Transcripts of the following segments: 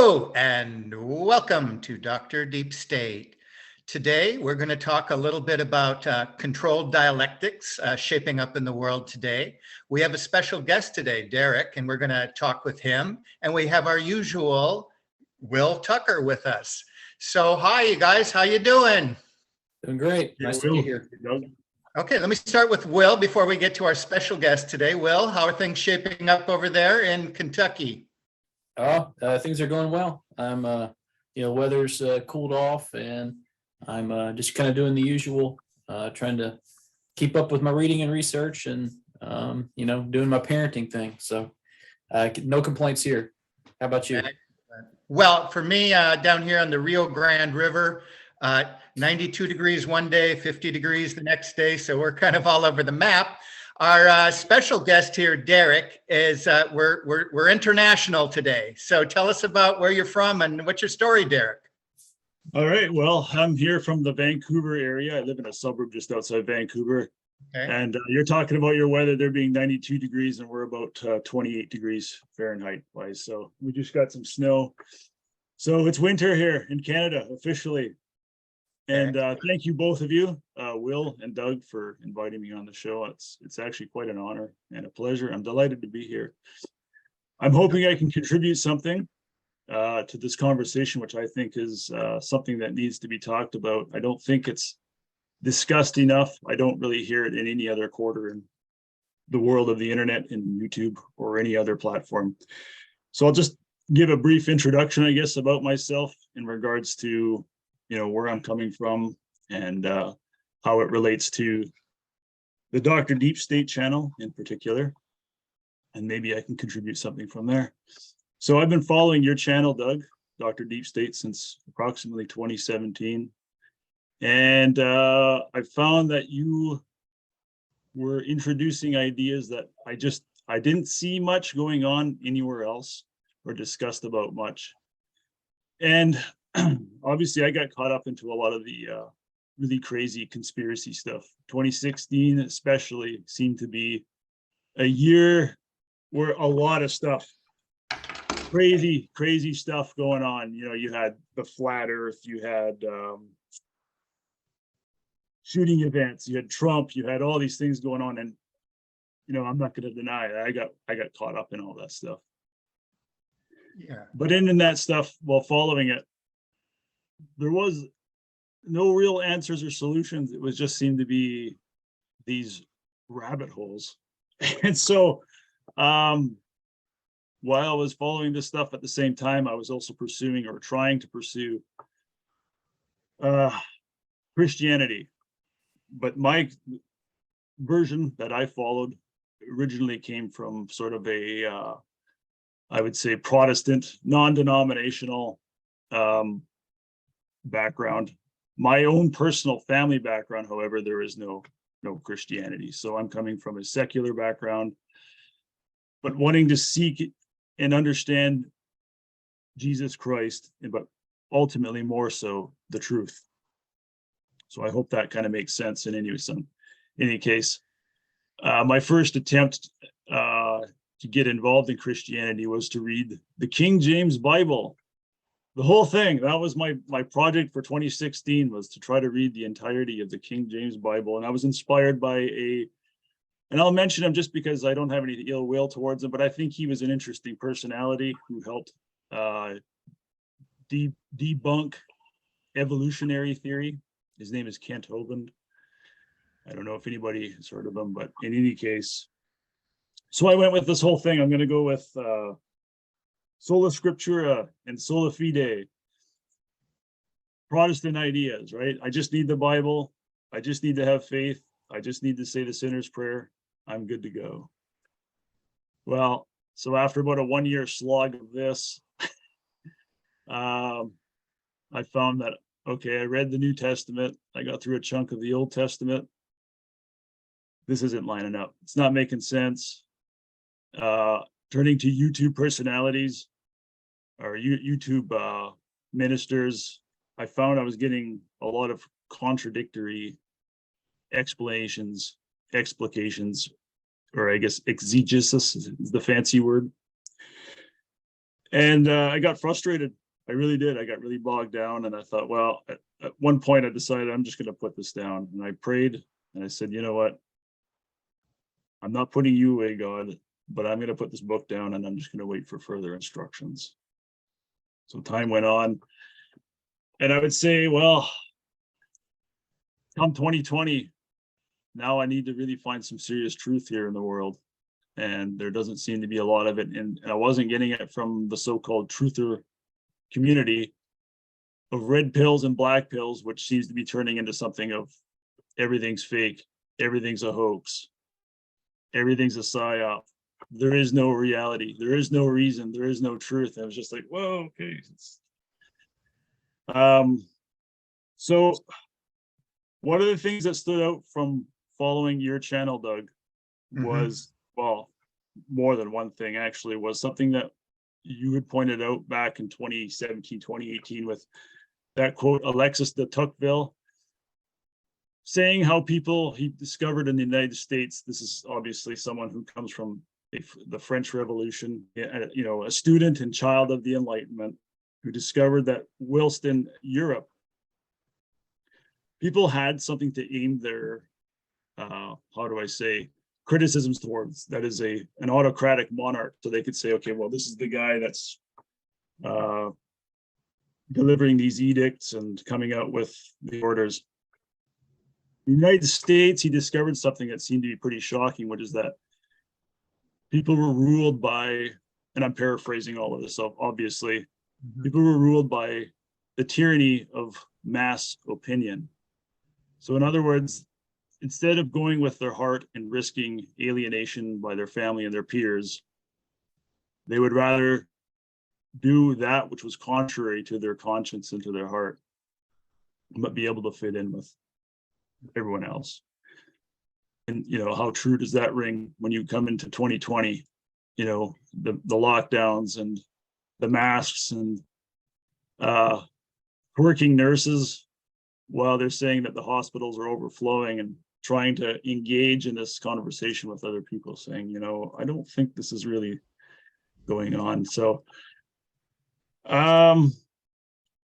Hello and welcome to Dr. Deep State. Today we're going to talk a little bit about controlled dialectics shaping up in the world today. We have a special guest today, Derek, and we're going to talk with him. And we have our usual Will Tucker with us. So hi, you guys. How you doing? Doing great. Nice to be here. Okay, let me start with Will before we get to our special guest today. Will, how are things shaping up over there in Kentucky? Things are going well. I'm, weather's cooled off, and I'm just kind of doing the usual, trying to keep up with my reading and research, and doing my parenting thing. So, no complaints here. How about you? Well, for me, down here on the Rio Grande River, 92 degrees one day, 50 degrees the next day. So we're kind of all over the map. Our special guest here, Derek, is we're international today. So tell us about where you're from and what's your story, Derek? All right. Well, I'm here from the Vancouver area. I live in a suburb just outside Vancouver. Okay. And you're talking about your weather there being 92 degrees, and we're about 28 degrees Fahrenheit wise. So we just got some snow. So it's winter here in Canada officially. And thank you, both of you, Will and Doug, for inviting me on the show. It's actually quite an honor and a pleasure. I'm delighted to be here. I'm hoping I can contribute something to this conversation, which I think is something that needs to be talked about. I don't think it's discussed enough. I don't really hear it in any other quarter in the world of the internet, in YouTube or any other platform. So I'll just give a brief introduction, I guess, about myself in regards to where I'm coming from and how it relates to the Dr. Deep State channel in particular. And maybe I can contribute something from there. So I've been following your channel, Doug, Dr. Deep State, since approximately 2017. And I found that you were introducing ideas that I didn't see much going on anywhere else or discussed about much. And obviously I got caught up into a lot of the really crazy conspiracy stuff. 2016 especially seemed to be a year where a lot of stuff, crazy stuff going on. You had the flat earth, you had shooting events, you had Trump, you had all these things going on. And, I'm not going to deny it. I got caught up in all that stuff. Yeah. But in that stuff, while following it, there was no real answers or solutions. It was just seemed to be these rabbit holes. And so while I was following this stuff at the same time, I was also pursuing or trying to pursue Christianity. But my version that I followed originally came from sort of a, I would say, Protestant, non-denominational background. My own personal family background, however, there is no Christianity. So I'm coming from a secular background, but wanting to seek and understand Jesus Christ, but ultimately more so the truth. So I hope that kind of makes sense in any case. My first attempt to get involved in Christianity was to read the King James Bible. The whole thing, that was my project for 2016, was to try to read the entirety of the King James Bible. And I was inspired by and I'll mention him just because I don't have any ill will towards him, but I think he was an interesting personality who helped debunk evolutionary theory. His name is Kent Hovind. I don't know if anybody has heard of him, but in any case, so I went with this whole thing. I'm going to go with sola scriptura and sola fide, Protestant ideas, right? I just need the Bible. I just need to have faith. I just need to say the sinner's prayer. I'm good to go. Well, so after about a 1-year slog of this, I found that, okay, I read the New Testament. I got through a chunk of the Old Testament. This isn't lining up. It's not making sense. Turning to YouTube personalities or YouTube ministers, I found I was getting a lot of contradictory explanations, explications, or I guess exegesis is the fancy word. And I got frustrated. I really did. I got really bogged down, and I thought, well, at one point I decided I'm just going to put this down. And I prayed and I said, you know what? I'm not putting you away, God, but I'm going to put this book down and I'm just going to wait for further instructions. So time went on. And I would say, well, come 2020, now I need to really find some serious truth here in the world. And there doesn't seem to be a lot of it. And I wasn't getting it from the so-called truther community of red pills and black pills, which seems to be turning into something of everything's fake, everything's a hoax, everything's a psyop. There is no reality, there is no reason, there is no truth. And I was just like, whoa, okay. So one of the things that stood out from following your channel, Doug, was, well, more than one thing actually, was something that you had pointed out back in 2017, 2018 with that quote, Alexis de Tocqueville, saying how people he discovered in the United States, this is obviously someone who comes from the French Revolution, you know, a student and child of the Enlightenment, who discovered that whilst in Europe, people had something to aim their, how do I say, criticisms towards. That is an autocratic monarch. So they could say, okay, well, this is the guy that's delivering these edicts and coming out with the orders. In the United States, he discovered something that seemed to be pretty shocking, which is that people were ruled by, and I'm paraphrasing all of this, obviously, people were ruled by the tyranny of mass opinion. So in other words, instead of going with their heart and risking alienation by their family and their peers, they would rather do that which was contrary to their conscience and to their heart, but be able to fit in with everyone else. And, you know, how true does that ring when you come into 2020, you know, the lockdowns and the masks and working nurses, while they're saying that the hospitals are overflowing, and trying to engage in this conversation with other people saying, you know, I don't think this is really going on. So I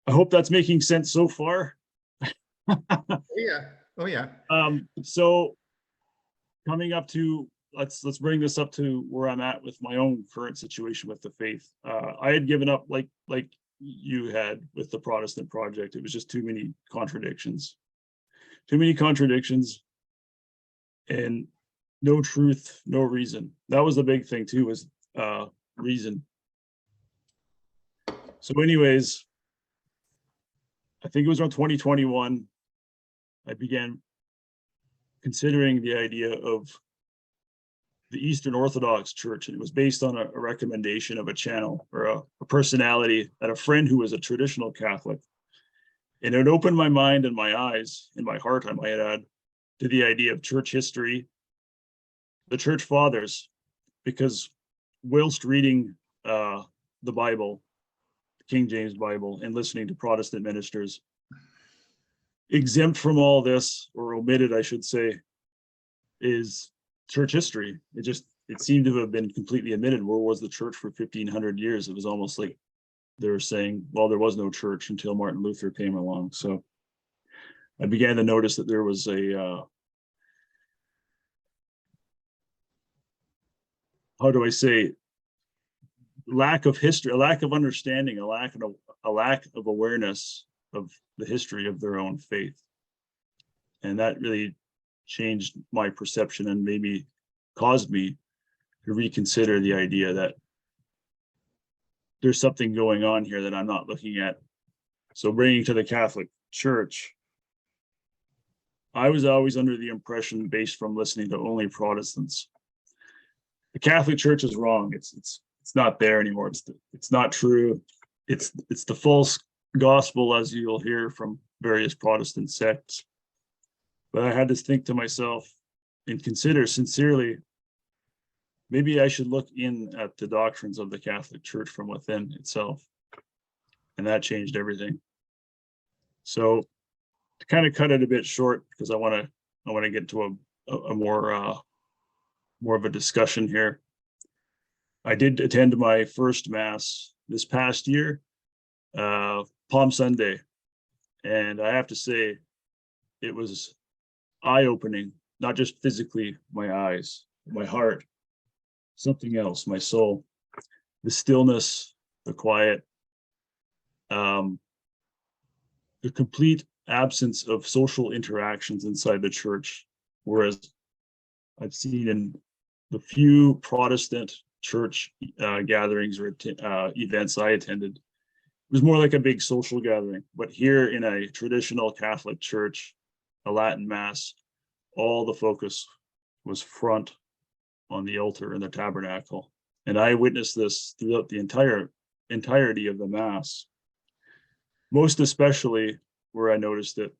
hope that's making sense so far. Oh yeah. So coming up to, let's bring this up to where I'm at with my own current situation with the faith. I had given up like you had with the Protestant project. It was just too many contradictions and no truth, no reason. That was the big thing too, was reason. So anyways, I think it was around 2021, I began considering the idea of the Eastern Orthodox Church, and it was based on a recommendation of a channel or a personality that a friend who was a traditional Catholic. And it opened my mind and my eyes, and my heart, I might add, to the idea of church history, the church fathers, because whilst reading the Bible, the King James Bible, and listening to Protestant ministers, exempt from all this, or omitted, I should say, is church history. It seemed to have been completely omitted. Where was the church for 1500 years? It was almost like they were saying, well, there was no church until Martin Luther came along. So I began to notice that there was a how do I say, lack of history, a lack of understanding, a lack of awareness of the history of their own faith. And that really changed my perception and maybe caused me to reconsider the idea that there's something going on here that I'm not looking at. So bringing to the Catholic Church, I was always under the impression, based from listening to only Protestants, the Catholic Church is wrong. It's not there anymore. It's not true. It's the false gospel, as you'll hear from various Protestant sects. But I had to think to myself and consider sincerely, maybe I should look in at the doctrines of the Catholic Church from within itself. And that changed everything. So to kind of cut it a bit short, because I want to get to a more of a discussion here. I did attend my first mass this past year, Palm Sunday. And I have to say, it was eye-opening, not just physically, my eyes, my heart, something else, my soul, the stillness, the quiet, the complete absence of social interactions inside the church. Whereas I've seen in the few Protestant church gatherings or events I attended, it was more like a big social gathering. But here in a traditional Catholic church, a Latin Mass, all the focus was front on the altar in the tabernacle. And I witnessed this throughout the entirety of the Mass. Most especially where I noticed it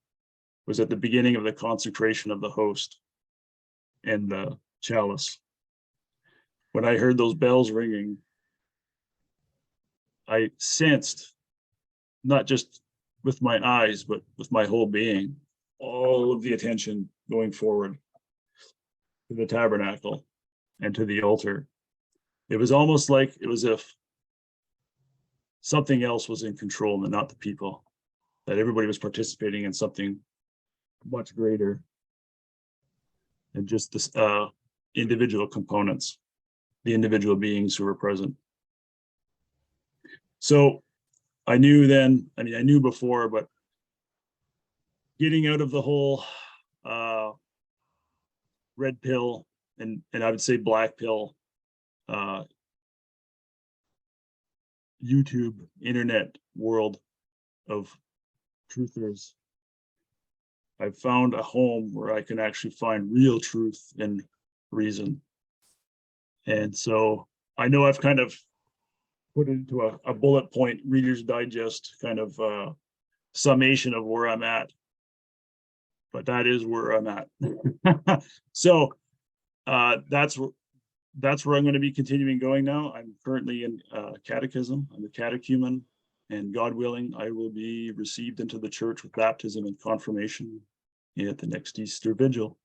was at the beginning of the consecration of the host and the chalice. When I heard those bells ringing, I sensed, not just with my eyes, but with my whole being, all of the attention going forward to the tabernacle and to the altar. It was almost like it was if something else was in control and not the people, that everybody was participating in something much greater than just this individual components, the individual beings who were present. So I knew then, I knew before, but getting out of the whole red pill and I would say black pill YouTube, internet world of truthers, I've found a home where I can actually find real truth and reason. And so I know I've kind of put it into a bullet point, Reader's Digest kind of summation of where I'm at, but that is where I'm at. So that's where I'm going to be continuing going now. I'm currently in catechism. I'm a catechumen, and God willing, I will be received into the church with baptism and confirmation at the next Easter Vigil.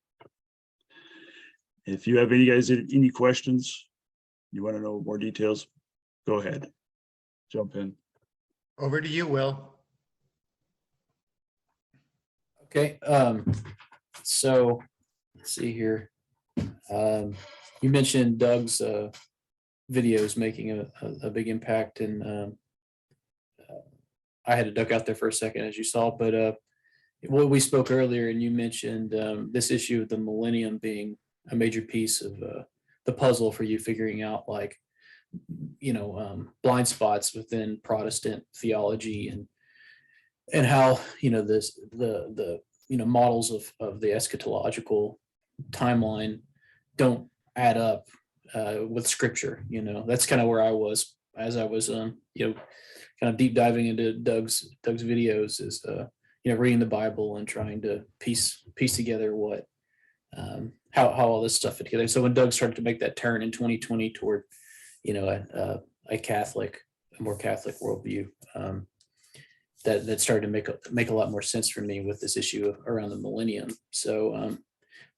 If you have any questions, you want to know more details, go ahead, jump in. Over to you, Will. Okay, so let's see here. You mentioned Doug's videos making a big impact, and I had to duck out there for a second, as you saw, but what we spoke earlier, and you mentioned this issue of the millennium being a major piece of the puzzle for you figuring out, like, blind spots within Protestant theology, and how the models of the eschatological timeline don't add up with scripture. That's kind of where I was as I was kind of deep diving into Doug's videos, is reading the Bible and trying to piece together what how all this stuff fit together. So when Doug started to make that turn in 2020 toward a more Catholic worldview, that started to make a lot more sense for me with this issue around the millennium. So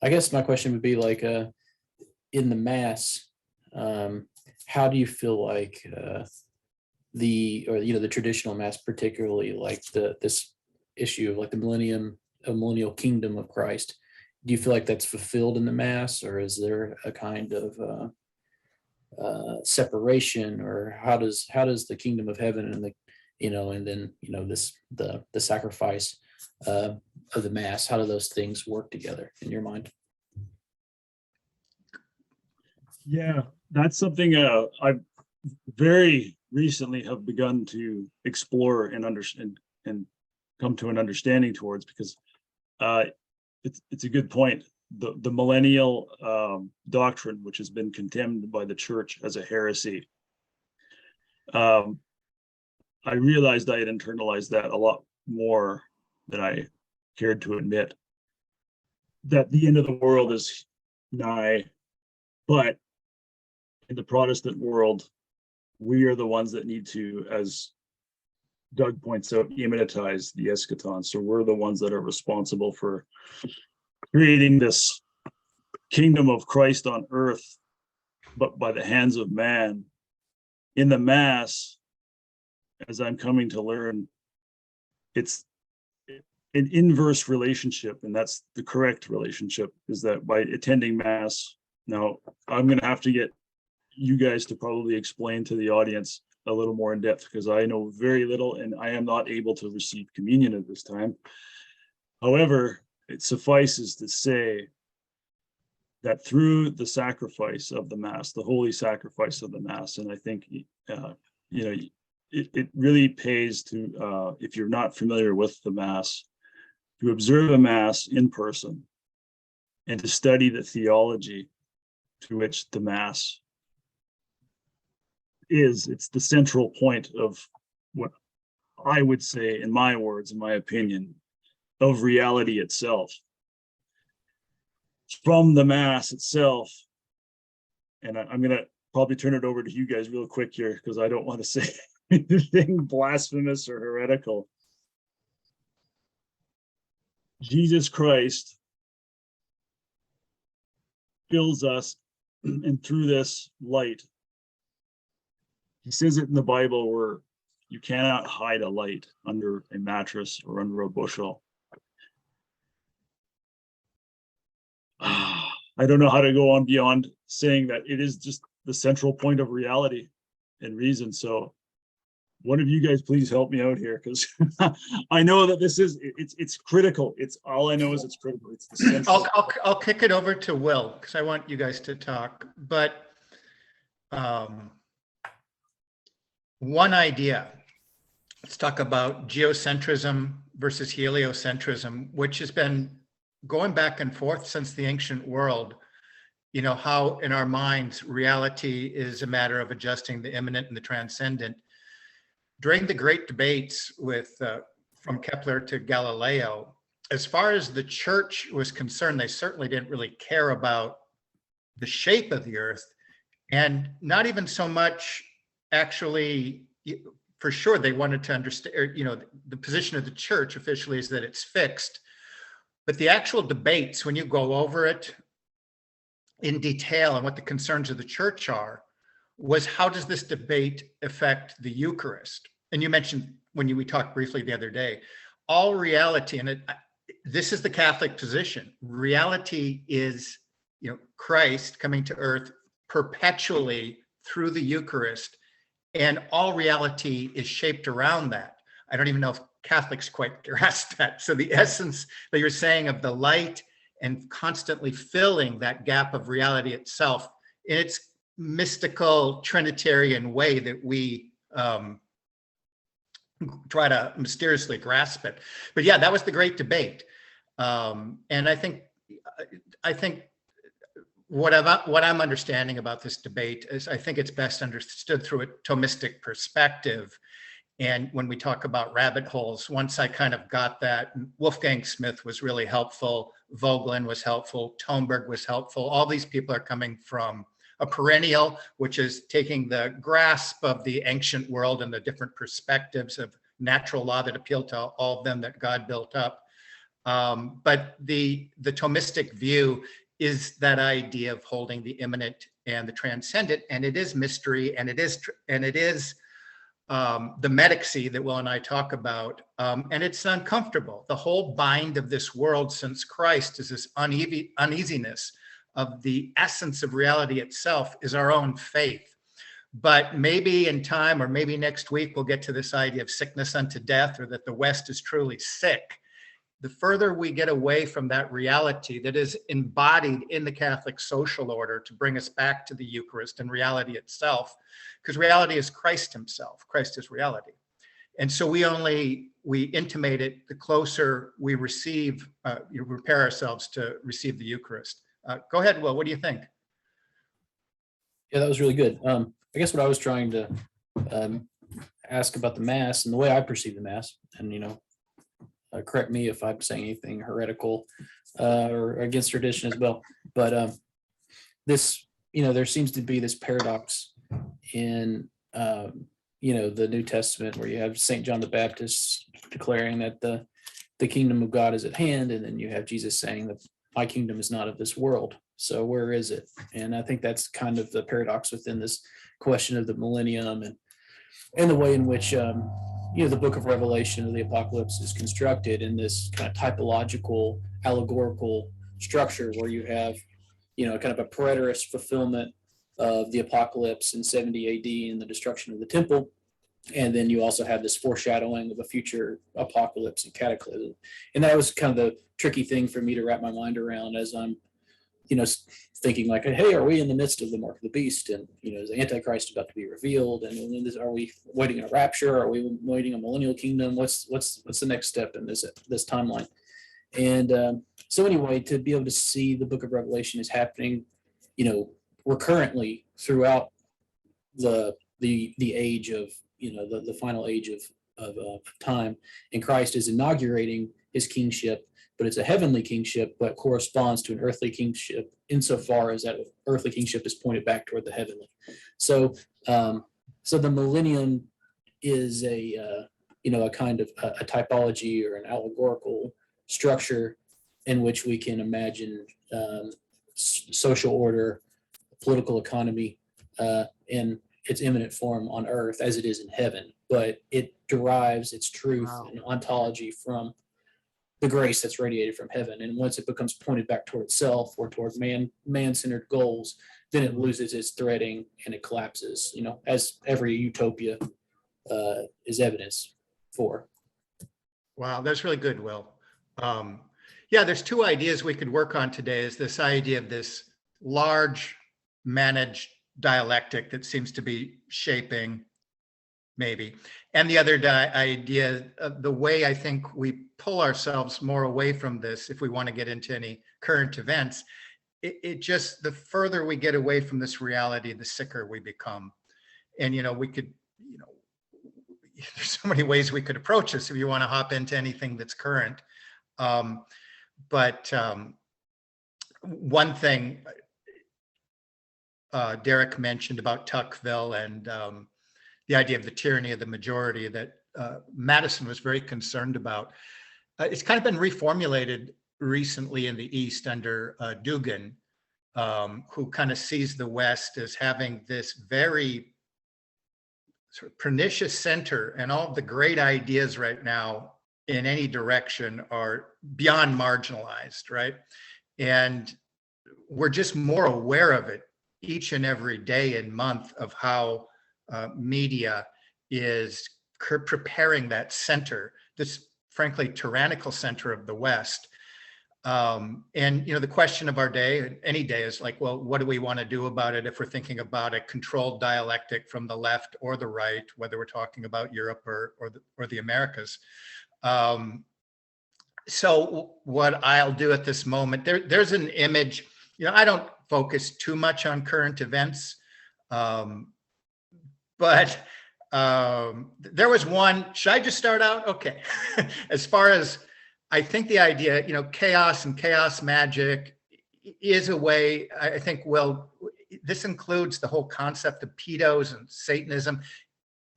I guess my question would be, like, in the Mass, how do you feel like the traditional Mass, particularly like this issue of like the millennial kingdom of Christ, do you feel like that's fulfilled in the Mass, or is there a kind of separation, or how does the kingdom of heaven and the sacrifice of the Mass, how do those things work together in your mind? Yeah, that's something I very recently have begun to explore and understand and come to an understanding towards, because it's a good point. The millennial doctrine, which has been condemned by the church as a heresy, I realized I had internalized that a lot more than I cared to admit, that the end of the world is nigh. But in the Protestant world, we are the ones that need to, as Doug points out, immanentize the eschaton. So we're the ones that are responsible for creating this kingdom of Christ on earth, but by the hands of man. In the Mass, as I'm coming to learn, it's an inverse relationship, and that's the correct relationship, is that by attending Mass. Now, I'm going to have to get you guys to probably explain to the audience a little more in depth, because I know very little and I am not able to receive communion at this time. However, it suffices to say that through the sacrifice of the Mass, the holy sacrifice of the Mass, and I think, it really pays to, if you're not familiar with the Mass, to observe a Mass in person and to study the theology to which the Mass is. It's the central point of what I would say, in my words, in my opinion, of reality itself. From the Mass itself, and I'm going to probably turn it over to you guys real quick here, because I don't want to say anything blasphemous or heretical. Jesus Christ fills us, and through this light, he says it in the Bible where you cannot hide a light under a mattress or under a bushel. I don't know how to go on beyond saying that it is just the central point of reality and reason. So one of you guys please help me out here, because I know that this is, it's critical. It's all I know is it's critical. It's the central. I'll kick it over to Will, because I want you guys to talk. But one idea, let's talk about geocentrism versus heliocentrism, which has been going back and forth since the ancient world. You know, how in our minds, reality is a matter of adjusting the immanent and the transcendent. During the great debates with from Kepler to Galileo, as far as the church was concerned, they certainly didn't really care about the shape of the earth, and not even so much actually, for sure, they wanted to understand, the position of the church officially is that it's fixed. But the actual debates, when you go over it in detail and what the concerns of the church are, was how does this debate affect the Eucharist? And you mentioned when we talked briefly the other day, all reality, and this is the Catholic position. Reality is, Christ coming to earth perpetually through the Eucharist, and all reality is shaped around that. I don't even know if Catholics quite grasp that. So the essence that you're saying of the light and constantly filling that gap of reality itself in its mystical Trinitarian way that we try to mysteriously grasp it. But yeah, that was the great debate. And I think what I'm understanding about this debate is I think it's best understood through a Thomistic perspective. And when we talk about rabbit holes, once I kind of got that, Wolfgang Smith was really helpful, Vogelin was helpful, Tomberg was helpful. All these people are coming from a perennial, which is taking the grasp of the ancient world and the different perspectives of natural law that appeal to all of them that God built up. But the Thomistic view is that idea of holding the immanent and the transcendent, and it is mystery, and it is the medicacy that Will and I talk about, and it's uncomfortable. The whole bind of this world since Christ is this uneasiness of the essence of reality itself is our own faith. But maybe in time, or maybe next week, we'll get to this idea of sickness unto death, or that the West is truly sick. The further we get away from that reality that is embodied in the Catholic social order to bring us back to the Eucharist and reality itself, because reality is Christ himself. Christ is reality. And so we intimate it the closer we receive, prepare ourselves to receive the Eucharist. Go ahead, Will, what do you think? Yeah, that was really good. I guess what I was trying to ask about the Mass and the way I perceive the Mass, and correct me if I'm saying anything heretical or against tradition as well. But this, there seems to be this paradox in, the New Testament, where you have St. John the Baptist declaring that the kingdom of God is at hand. And then you have Jesus saying that my kingdom is not of this world. So where is it? And I think that's kind of the paradox within this question of the millennium. And and the way in which the book of Revelation or the Apocalypse is constructed in this kind of typological, allegorical structure, where you have kind of a preterist fulfillment of the apocalypse in 70 AD and the destruction of the temple. And then you also have this foreshadowing of a future apocalypse and cataclysm. And that was kind of the tricky thing for me to wrap my mind around as I'm, thinking like, hey, are we in the midst of the mark of the beast? And, is the Antichrist about to be revealed? And are we waiting a rapture? Are we waiting a millennial kingdom? What's the next step in this timeline? And so anyway, to be able to see the book of Revelation is happening, recurrently throughout the age of, the final age of time, and Christ is inaugurating his kingship, but it's a heavenly kingship, but corresponds to an earthly kingship insofar as that earthly kingship is pointed back toward the heavenly. So, so the millennium is a kind of a typology or an allegorical structure in which we can imagine social order, political economy in its imminent form on earth as it is in heaven, but it derives its truth and ontology from the grace that's radiated from heaven. And once it becomes pointed back toward itself or toward man-centered goals, then it loses its threading and it collapses, as every utopia is evidence for. Wow, that's really good, Will. Yeah, there's two ideas we could work on today. Is this idea of this large managed dialectic that seems to be shaping, maybe, and the other idea of the way I think we pull ourselves more away from this if we want to get into any current events. It just, the further we get away from this reality, the sicker we become. And we could, there's so many ways we could approach this if you want to hop into anything that's current. But one thing Derek mentioned about Tocqueville and the idea of the tyranny of the majority that Madison was very concerned about. It's kind of been reformulated recently in the East under Dugin, who kind of sees the West as having this very sort of pernicious center, and all of the great ideas right now in any direction are beyond marginalized, right? And we're just more aware of it each and every day and month of how media is preparing that center, this frankly tyrannical center of the West. And the question of our day, any day, is like, well, what do we want to do about it if we're thinking about a controlled dialectic from the left or the right, whether we're talking about Europe or the Americas? So what I'll do at this moment, there's an image. I don't focus too much on current events, but there was one. Should I just start out? Okay. As far as I think the idea, chaos and chaos magic is a way, I think, this includes the whole concept of pedos and Satanism.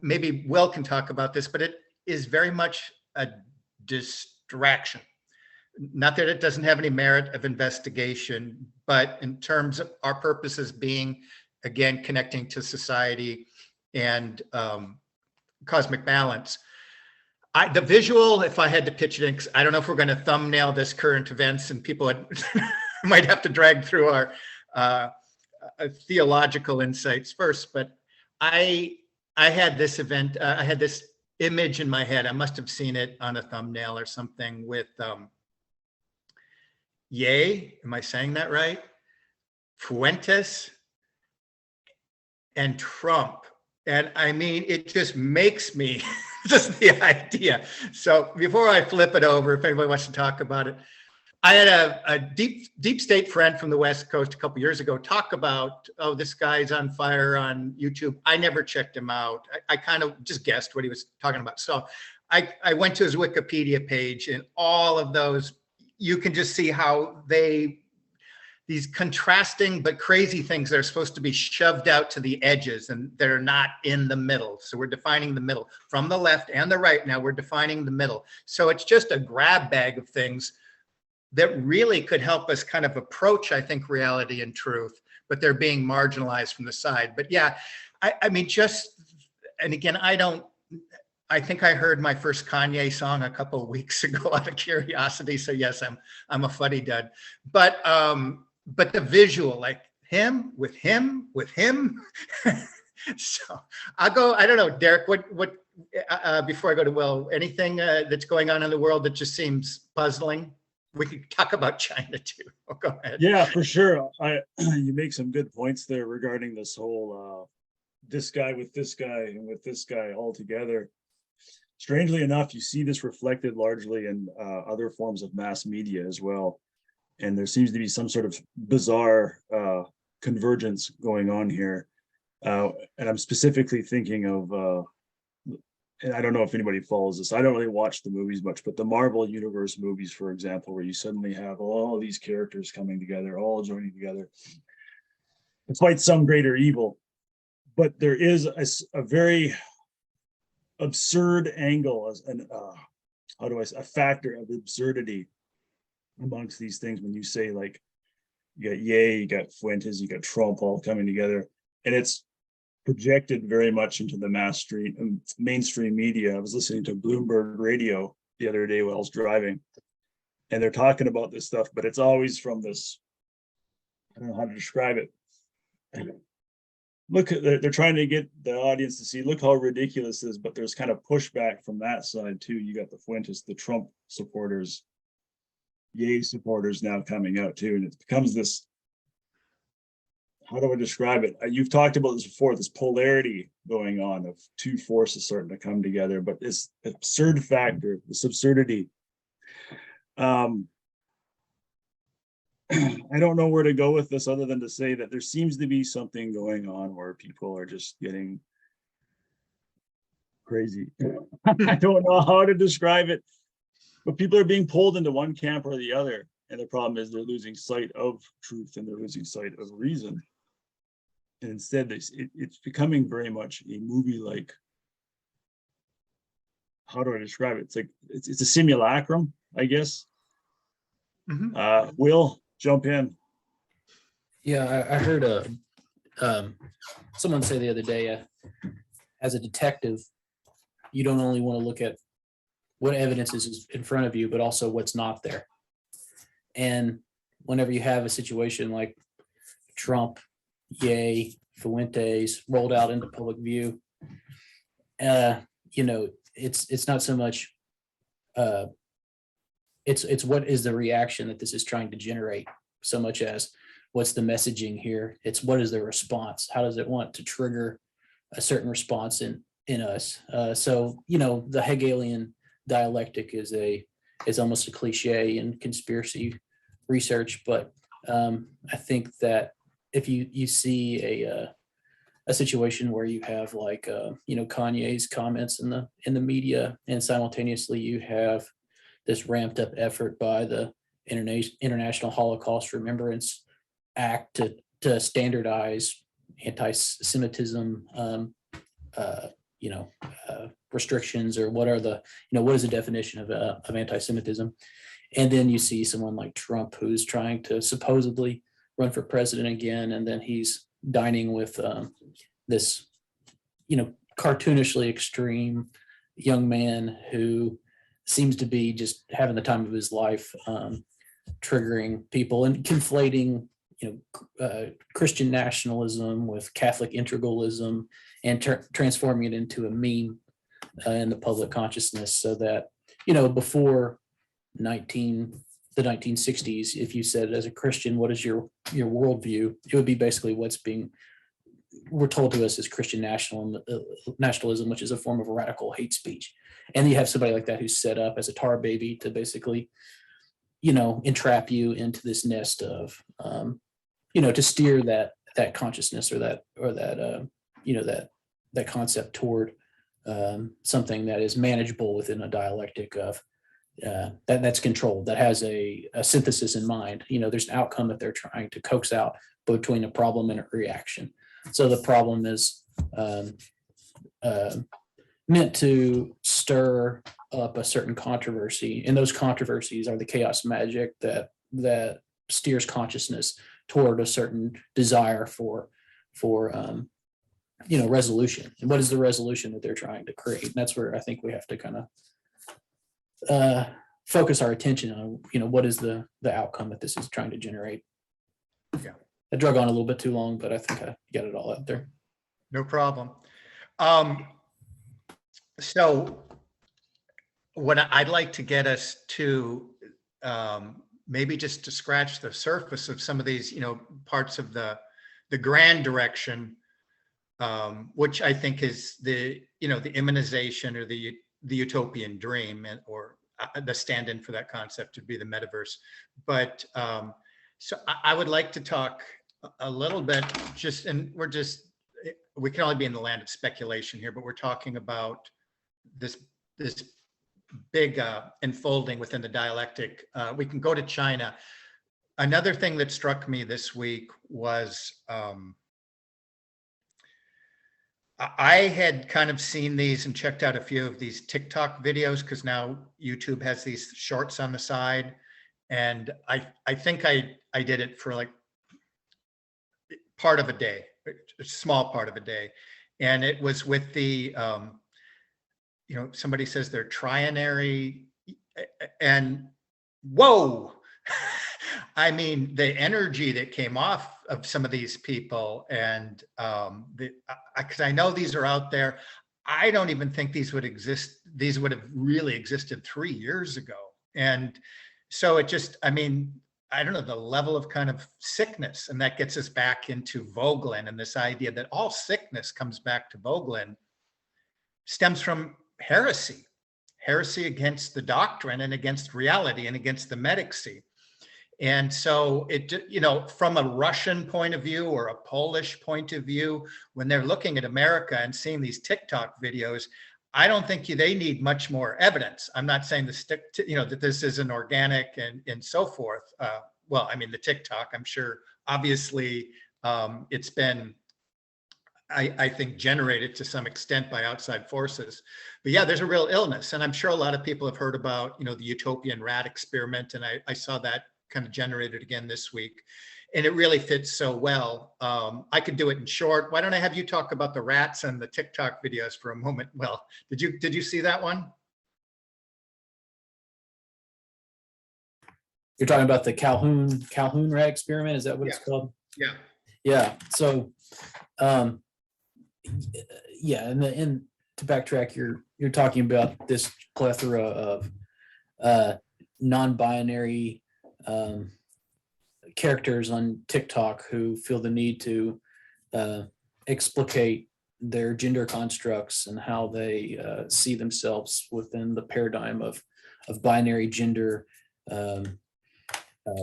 Maybe Will can talk about this, but it is very much a distraction. Not that it doesn't have any merit of investigation, but in terms of our purposes being, again, connecting to society and cosmic balance. The visual, if I had to pitch it in, 'cause I don't know if we're going to thumbnail this current events and people might have to drag through our theological insights first, but I had this event, I had this image in my head. I must have seen it on a thumbnail or something with am I saying that right? Fuentes and Trump. And I mean, it just makes me just the idea. So before I flip it over, if anybody wants to talk about it, I had a deep state friend from the West Coast a couple years ago talk about, oh, this guy's on fire on YouTube. I never checked him out. I kind of just guessed what he was talking about. So I went to his Wikipedia page, and all of those, you can just see how these contrasting but crazy things that are supposed to be shoved out to the edges and that are not in the middle. So we're defining the middle from the left and the right. Now we're defining the middle. So it's just a grab bag of things that really could help us kind of approach, I think, reality and truth, but they're being marginalized from the side. But yeah, I mean, just and again, I think I heard my first Kanye song a couple of weeks ago out of curiosity. So yes, I'm a fuddy-dud. But the visual, like him with him. So I'll go. I don't know, Derek. What before I go to Will, anything that's going on in the world that just seems puzzling? We could talk about China too. Oh, go ahead. Yeah, for sure. You make some good points there regarding this whole this guy with this guy and with this guy all together. Strangely enough, you see this reflected largely in other forms of mass media as well. And there seems to be some sort of bizarre convergence going on here. And I'm specifically thinking of, and I don't know if anybody follows this. I don't really watch the movies much, but the Marvel Universe movies, for example, where you suddenly have all these characters coming together, all joining together to fight some greater evil. But there is a very absurd angle as an a factor of absurdity amongst these things when you say, like, you got Ye, you got Fuentes, you got Trump all coming together, and it's projected very much into the mainstream media. I was listening to Bloomberg Radio the other day while I was driving, and they're talking about this stuff, but it's always from this, I don't know how to describe it. Look, they're trying to get the audience to see, look how ridiculous this is, but there's kind of pushback from that side too. You got the Fuentes, the Trump supporters, Ye supporters now coming out too, and it becomes this, how do I describe it? You've talked about this before, this polarity going on of two forces starting to come together, but this absurd factor, this absurdity, I don't know where to go with this other than to say that there seems to be something going on where people are just getting crazy. I don't know how to describe it, but people are being pulled into one camp or the other. And the problem is they're losing sight of truth and they're losing sight of reason. And instead, it's becoming very much a movie-like, how do I describe it? It's like, it's a simulacrum, I guess. Mm-hmm. Will, jump in. Yeah, I heard someone say the other day, as a detective, you don't only want to look at what evidence is in front of you, but also what's not there. And whenever you have a situation like Trump, Ye, Fuentes rolled out into public view, it's not so much it's what is the reaction that this is trying to generate, so much as what's the messaging here. It's what is the response, how does it want to trigger a certain response in us. So the Hegelian dialectic is almost a cliche in conspiracy research, but I think that if you see a situation where you have like Kanye's comments in the media, and simultaneously you have this ramped up effort by the International Holocaust Remembrance Act to standardize anti-Semitism restrictions, or what is the definition of anti-Semitism. And then you see someone like Trump, who's trying to supposedly run for president again, and then he's dining with this cartoonishly extreme young man who seems to be just having the time of his life, triggering people and conflating Christian nationalism with Catholic integralism, and transforming it into a meme in the public consciousness, so that before the 1960s, if you said as a Christian, what is your worldview, it would be basically we're told to us as Christian nationalism, which is a form of radical hate speech. And you have somebody like that who's set up as a tar baby to basically entrap you into this nest of to steer that consciousness or that concept toward something that is manageable within a dialectic of that's controlled, that has a synthesis in mind. There's an outcome that they're trying to coax out between a problem and a reaction. So the problem is meant to stir up a certain controversy, and those controversies are the chaos magic that steers consciousness toward a certain desire for resolution, and what is the resolution that they're trying to create. And that's where I think we have to kind of focus our attention on, what is the outcome that this is trying to generate. Yeah. I drug on a little bit too long, but I think I got it all out there. No problem. So what I'd like to get us to, maybe just to scratch the surface of some of these, parts of the grand direction, which I think is the immunization or the utopian dream, or the stand-in for that concept would be the metaverse. But so I would like to talk a little bit, we can only be in the land of speculation here, but we're talking about this big enfolding within the dialectic. We can go to China. Another thing that struck me this week was I had kind of seen these and checked out a few of these TikTok videos, because now YouTube has these shorts on the side. And I think I did it for like part of a day, a small part of a day. And it was with the, somebody says they're trinary, and whoa, I mean, the energy that came off of some of these people, and because I know these are out there. I don't even think these would exist. These would have really existed 3 years ago. And so it just, I mean, I don't know, the level of kind of sickness, and that gets us back into Vogelin, and this idea that all sickness comes back to Vogelin stems from heresy against the doctrine and against reality and against the medicacy. And so it, from a Russian point of view or a Polish point of view, when they're looking at America and seeing these TikTok videos, I don't think they need much more evidence. I'm not saying that this isn't organic and so forth. Well, I mean, the TikTok, I'm sure, obviously, it's been, I think, generated to some extent by outside forces. But yeah, there's a real illness. And I'm sure a lot of people have heard about, the utopian rat experiment. And I saw that kind of generated again this week. And it really fits so well. I could do it in short. Why don't I have you talk about the rats and the TikTok videos for a moment? Well, did you see that one? You're talking about the Calhoun rat experiment? Is that what it's called? Yeah. Yeah. So, yeah, and to backtrack, you're talking about this plethora of non-binary characters on TikTok who feel the need to explicate their gender constructs and how they see themselves within the paradigm of binary gender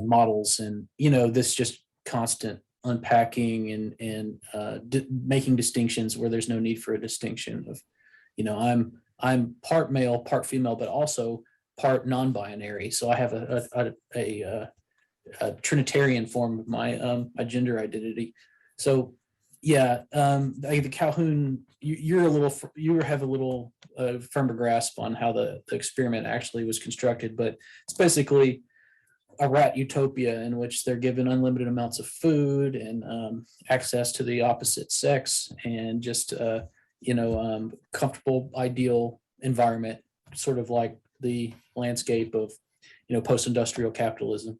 models, and this just constant unpacking and making distinctions where there's no need for a distinction of, I'm part male, part female, but also part non-binary. So I have a Trinitarian form of my my gender identity. So yeah, the Calhoun, you have a little firmer grasp on how the experiment actually was constructed, but it's basically a rat utopia in which they're given unlimited amounts of food and access to the opposite sex, and just comfortable, ideal environment, sort of like the landscape of post-industrial capitalism.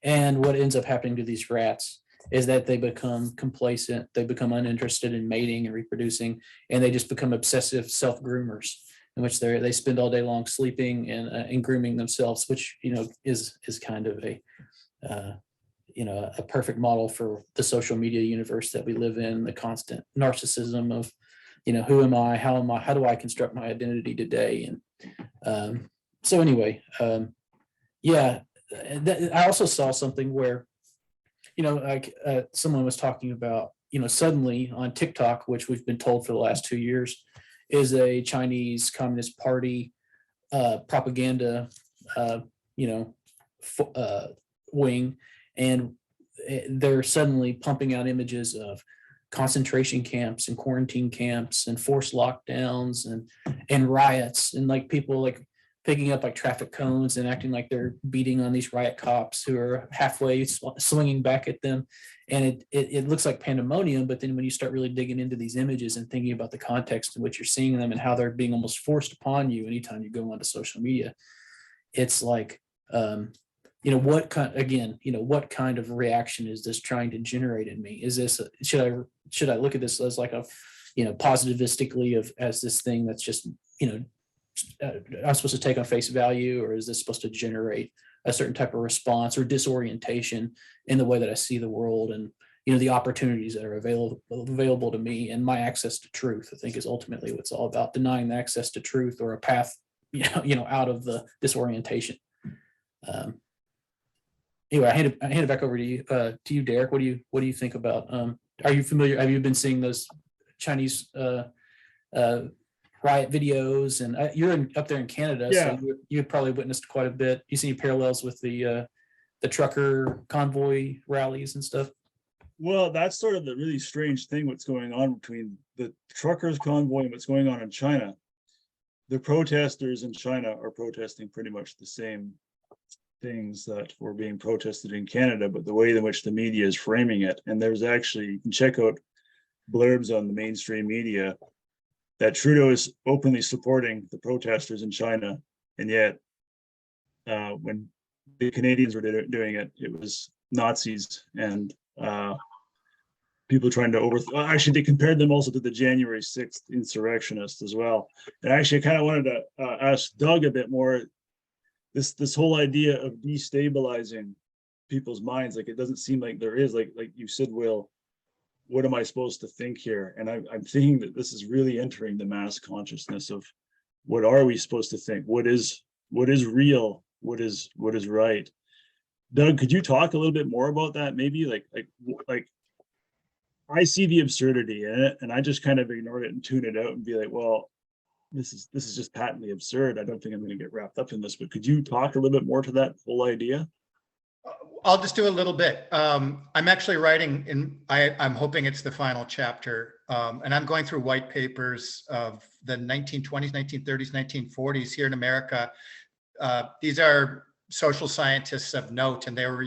And what ends up happening to these rats is that they become complacent, they become uninterested in mating and reproducing, and they just become obsessive self-groomers, in which they spend all day long sleeping and grooming themselves, which is kind of a perfect model for the social media universe that we live in, the constant narcissism of who am I, how do I construct my identity today. And so anyway, yeah, I also saw something where like someone was talking about suddenly on TikTok, which we've been told for the last 2 years is a Chinese Communist Party propaganda wing, and they're suddenly pumping out images of concentration camps and quarantine camps and forced lockdowns and riots, and like people picking up like traffic cones and acting like they're beating on these riot cops who are halfway swinging back at them. And it looks like pandemonium, but then when you start really digging into these images and thinking about the context in which you're seeing them and how they're being almost forced upon you anytime you go onto social media, it's like, what kind of reaction is this trying to generate in me? Is this, should I look at this as like a, positivistically as this thing that's just, I'm supposed to take on face value, or is this supposed to generate a certain type of response or disorientation in the way that I see the world and, the opportunities that are available to me and my access to truth, I think is ultimately what it's all about, denying the access to truth or a path, out of the disorientation. Anyway, I hand it back over to you, Derek. What do you think about, are you familiar, have you been seeing those Chinese, riot videos, and you're up there in Canada, Yeah. so you probably witnessed quite a bit. You see any parallels with the trucker convoy rallies and stuff? Well, that's sort of the really strange thing, what's going on between the truckers convoy and what's going on in China. The protesters in China are protesting pretty much the same things that were being protested in Canada, but the way in which the media is framing it. And there's actually, you can check out blurbs on the mainstream media that Trudeau is openly supporting the protesters in China, and yet when the Canadians were doing it, it was Nazis and people trying to overthrow. Actually, they compared them also to the January 6th insurrectionists as well. And actually, I kind of wanted to ask Doug a bit more. This whole idea of destabilizing people's minds, like it doesn't seem like there is, like you said, Will. What am I supposed to think here? And I'm thinking that this is really entering the mass consciousness of what are we supposed to think? What is real? What is right? Doug, could you talk a little bit more about that? Maybe like I see the absurdity in it, and I just kind of ignore it and tune it out and be like, well, this is just patently absurd. I don't think I'm going to get wrapped up in this. But could you talk a little bit more to that whole idea? I'll just do a little bit. I'm actually writing I'm hoping it's the final chapter. And I'm going through white papers of the 1920s, 1930s, 1940s here in America. These are social scientists of note, and they were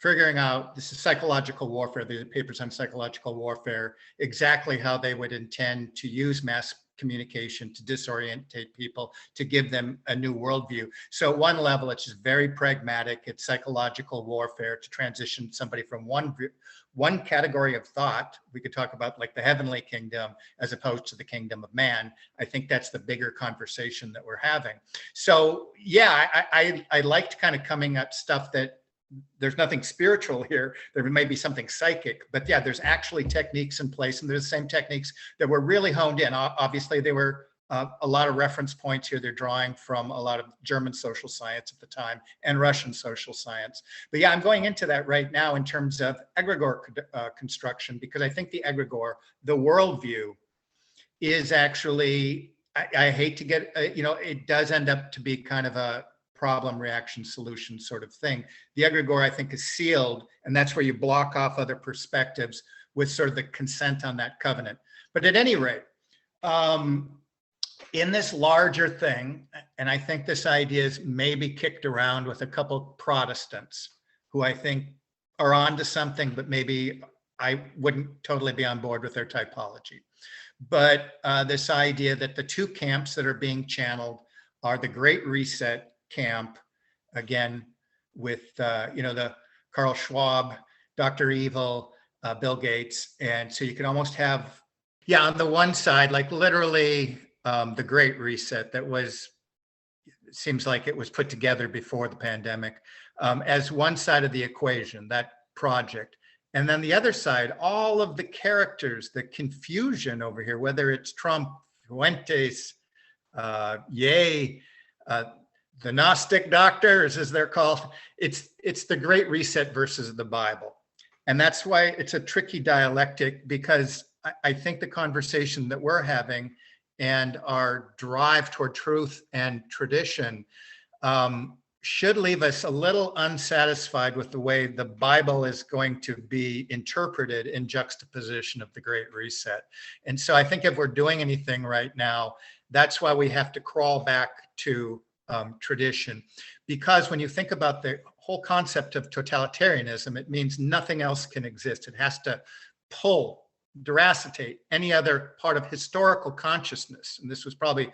figuring out, this is psychological warfare. These are papers on psychological warfare, exactly how they would intend to use mass communication to disorientate people, to give them a new worldview. So at one level, it's just very pragmatic. It's psychological warfare to transition somebody from one category of thought. We could talk about like the heavenly kingdom as opposed to the kingdom of man. I think that's the bigger conversation that we're having. So yeah, I liked kind of coming at stuff that there's nothing spiritual here. There may be something psychic, but yeah, there's actually techniques in place, and there's the same techniques that were really honed in. Obviously, there were a lot of reference points here. They're drawing from a lot of German social science at the time and Russian social science. But yeah, I'm going into that right now in terms of egregore construction, because I think the egregore, the worldview, is actually, I hate to get, it does end up to be kind of a problem, reaction, solution sort of thing. The egregore, I think, is sealed, and that's where you block off other perspectives with sort of the consent on that covenant. But at any rate, in this larger thing, and I think this idea is maybe kicked around with a couple Protestants who I think are onto something, but maybe I wouldn't totally be on board with their typology. But this idea that the two camps that are being channeled are the Great Reset camp, again, with, the Carl Schwab, Dr. Evil, Bill Gates. And so you can almost have, on the one side, like literally the Great Reset that was, it seems like it was put together before the pandemic, as one side of the equation, that project. And then the other side, all of the characters, the confusion over here, whether it's Trump, Fuentes, Ye, the Gnostic doctors, as they're called, it's the Great Reset versus the Bible. And that's why it's a tricky dialectic, because I think the conversation that we're having and our drive toward truth and tradition should leave us a little unsatisfied with the way the Bible is going to be interpreted in juxtaposition of the Great Reset. And so I think if we're doing anything right now, that's why we have to crawl back to tradition. Because when you think about the whole concept of totalitarianism, it means nothing else can exist. It has to pull, deracitate any other part of historical consciousness. And this was probably,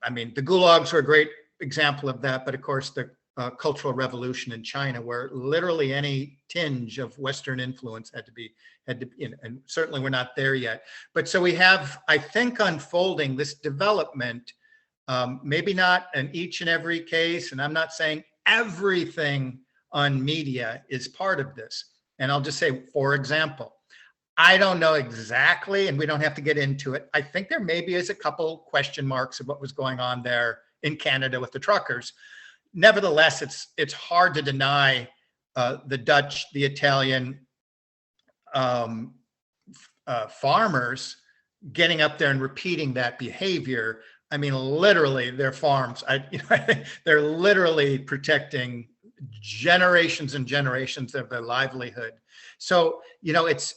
I mean, the gulags were a great example of that, but of course the Cultural Revolution in China, where literally any tinge of Western influence had to be, and certainly we're not there yet. But so we have, I think, unfolding this development, maybe not in each and every case, and I'm not saying everything on media is part of this. And I'll just say, for example, I don't know exactly, and we don't have to get into it. I think there maybe is a couple question marks of what was going on there in Canada with the truckers. Nevertheless, it's hard to deny the Dutch, the Italian farmers getting up there and repeating that behavior. I mean, literally, their farms, they're literally protecting generations and generations of their livelihood. So, it's,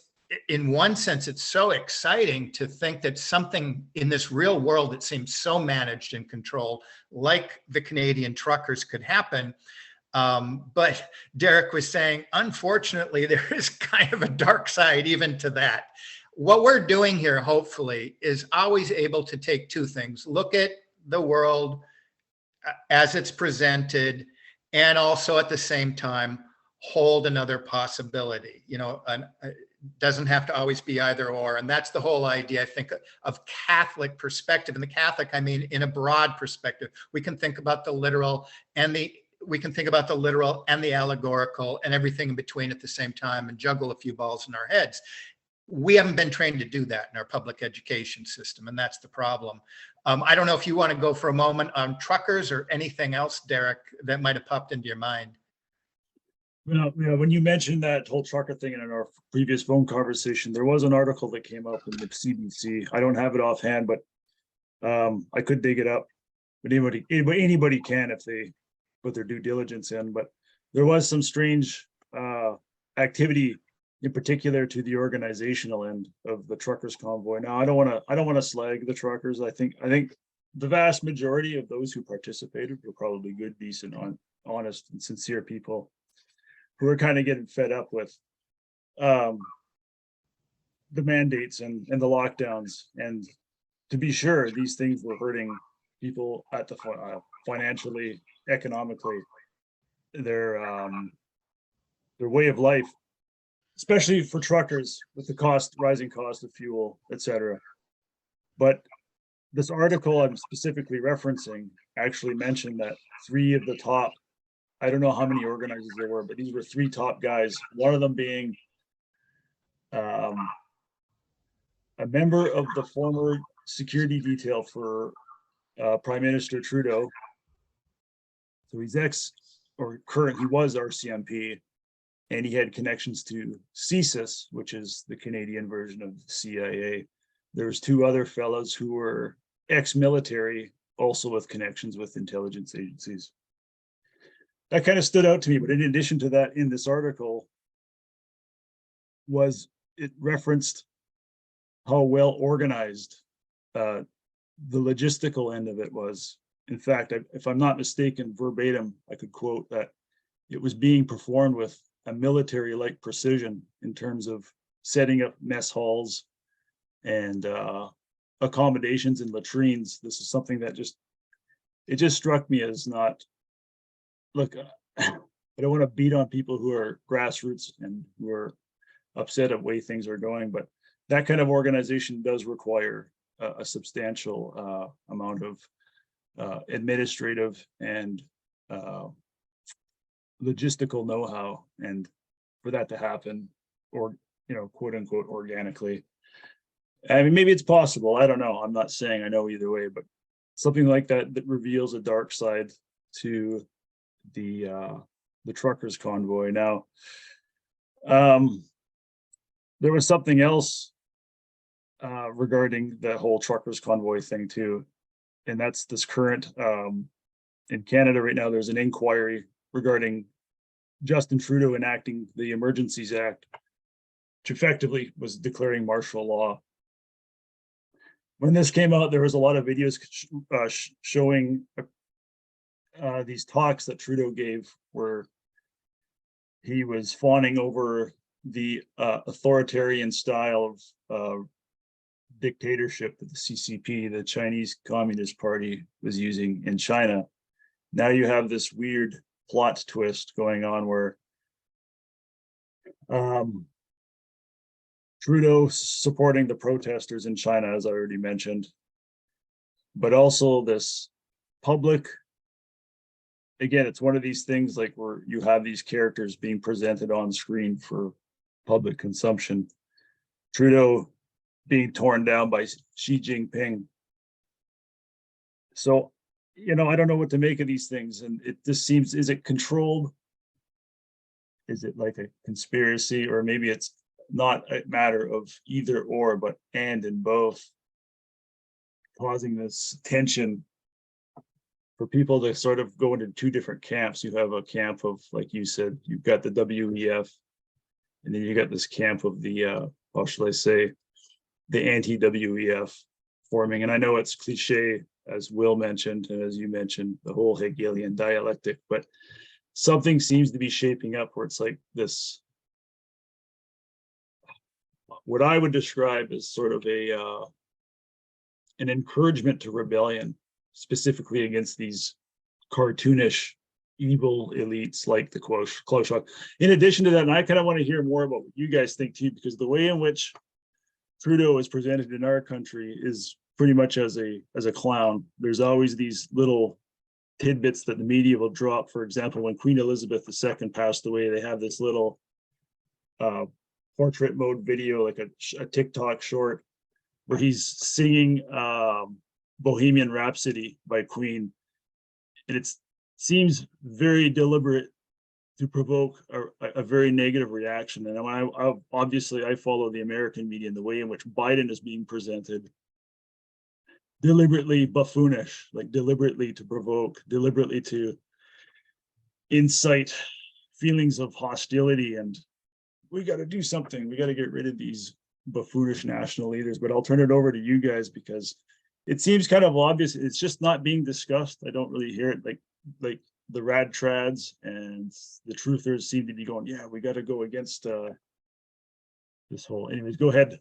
in one sense, it's so exciting to think that something in this real world that seems so managed and controlled, like the Canadian truckers, could happen. But Derek was saying, unfortunately, there is kind of a dark side even to that. What we're doing here, hopefully, is always able to take two things: look at the world as it's presented, and also at the same time hold another possibility. Doesn't have to always be either or. And that's the whole idea, I think, of Catholic perspective. And the Catholic, I mean, in a broad perspective, we can think about the literal and the allegorical and everything in between at the same time and juggle a few balls in our heads. We haven't been trained to do that in our public education system, and that's the problem. I don't know if you want to go for a moment on truckers or anything else, Derek, that might have popped into your mind. Well, when you mentioned that whole trucker thing in our previous phone conversation, there was an article that came up in the CBC. I don't have it offhand, but I could dig it up. But anybody can if they put their due diligence in. But there was some strange activity, in particular to the organizational end of the truckers convoy. Now, I don't want to slag the truckers. I think the vast majority of those who participated were probably good, decent, honest, and sincere people who are kind of getting fed up with the mandates and the lockdowns. And to be sure, these things were hurting people at the financially, economically, their way of life, especially for truckers with the rising cost of fuel, etc. But this article I'm specifically referencing actually mentioned that 3 of the top, I don't know how many organizers there were, but these were 3 top guys, one of them being a member of the former security detail for Prime Minister Trudeau. So he's he was RCMP, and he had connections to CSIS, which is the Canadian version of the CIA. There's 2 other fellows who were ex-military, also with connections with intelligence agencies. That kind of stood out to me. But in addition to that, in this article, it referenced how well organized the logistical end of it was. In fact, if I'm not mistaken, verbatim, I could quote that it was being performed with a military-like precision in terms of setting up mess halls and accommodations and latrines. This is something that just struck me as not, look, I don't want to beat on people who are grassroots and who are upset at the way things are going, but that kind of organization does require a substantial amount of administrative and logistical know-how, and for that to happen, or quote unquote organically. I mean, maybe it's possible. I don't know. I'm not saying I know either way, but something like that reveals a dark side to the truckers convoy. Now, there was something else regarding the whole truckers convoy thing too, and that's this current in Canada right now, there's an inquiry regarding Justin Trudeau enacting the Emergencies Act, which effectively was declaring martial law. When this came out, there was a lot of videos showing these talks that Trudeau gave where he was fawning over the authoritarian style of dictatorship that the CCP, the Chinese Communist Party, was using in China. Now you have this weird plot twist going on where Trudeau supporting the protesters in China, as I already mentioned, but also this public, again, it's one of these things like where you have these characters being presented on screen for public consumption. Trudeau being torn down by Xi Jinping. So, you know, I don't know what to make of these things. And it just seems, is it controlled? Is it like a conspiracy? Or maybe it's not a matter of either or, but and both, causing this tension for people to sort of go into two different camps. You have a camp of, like you said, you've got the WEF, and then you got this camp of the, how shall I say, the anti-WEF forming. And I know it's cliche, as Will mentioned, and as you mentioned, the whole Hegelian dialectic, but something seems to be shaping up where it's like this, what I would describe as sort of an encouragement to rebellion, specifically against these cartoonish evil elites like the Kloshok. In addition to that, and I kind of want to hear more about what you guys think too, because the way in which Trudeau is presented in our country is pretty much as a clown. There's always these little tidbits that the media will drop. For example, when Queen Elizabeth II passed away, they have this little portrait mode video, like a TikTok short, where he's singing Bohemian Rhapsody by Queen. And it seems very deliberate to provoke a very negative reaction. And I obviously follow the American media and the way in which Biden is being presented, deliberately buffoonish, like deliberately to provoke, deliberately to incite feelings of hostility. And we got to do something. We got to get rid of these buffoonish national leaders. But I'll turn it over to you guys because it seems kind of obvious. It's just not being discussed. I don't really hear it. Like the rad trads and the truthers seem to be going, yeah, we got to go against this whole. Anyways, go ahead.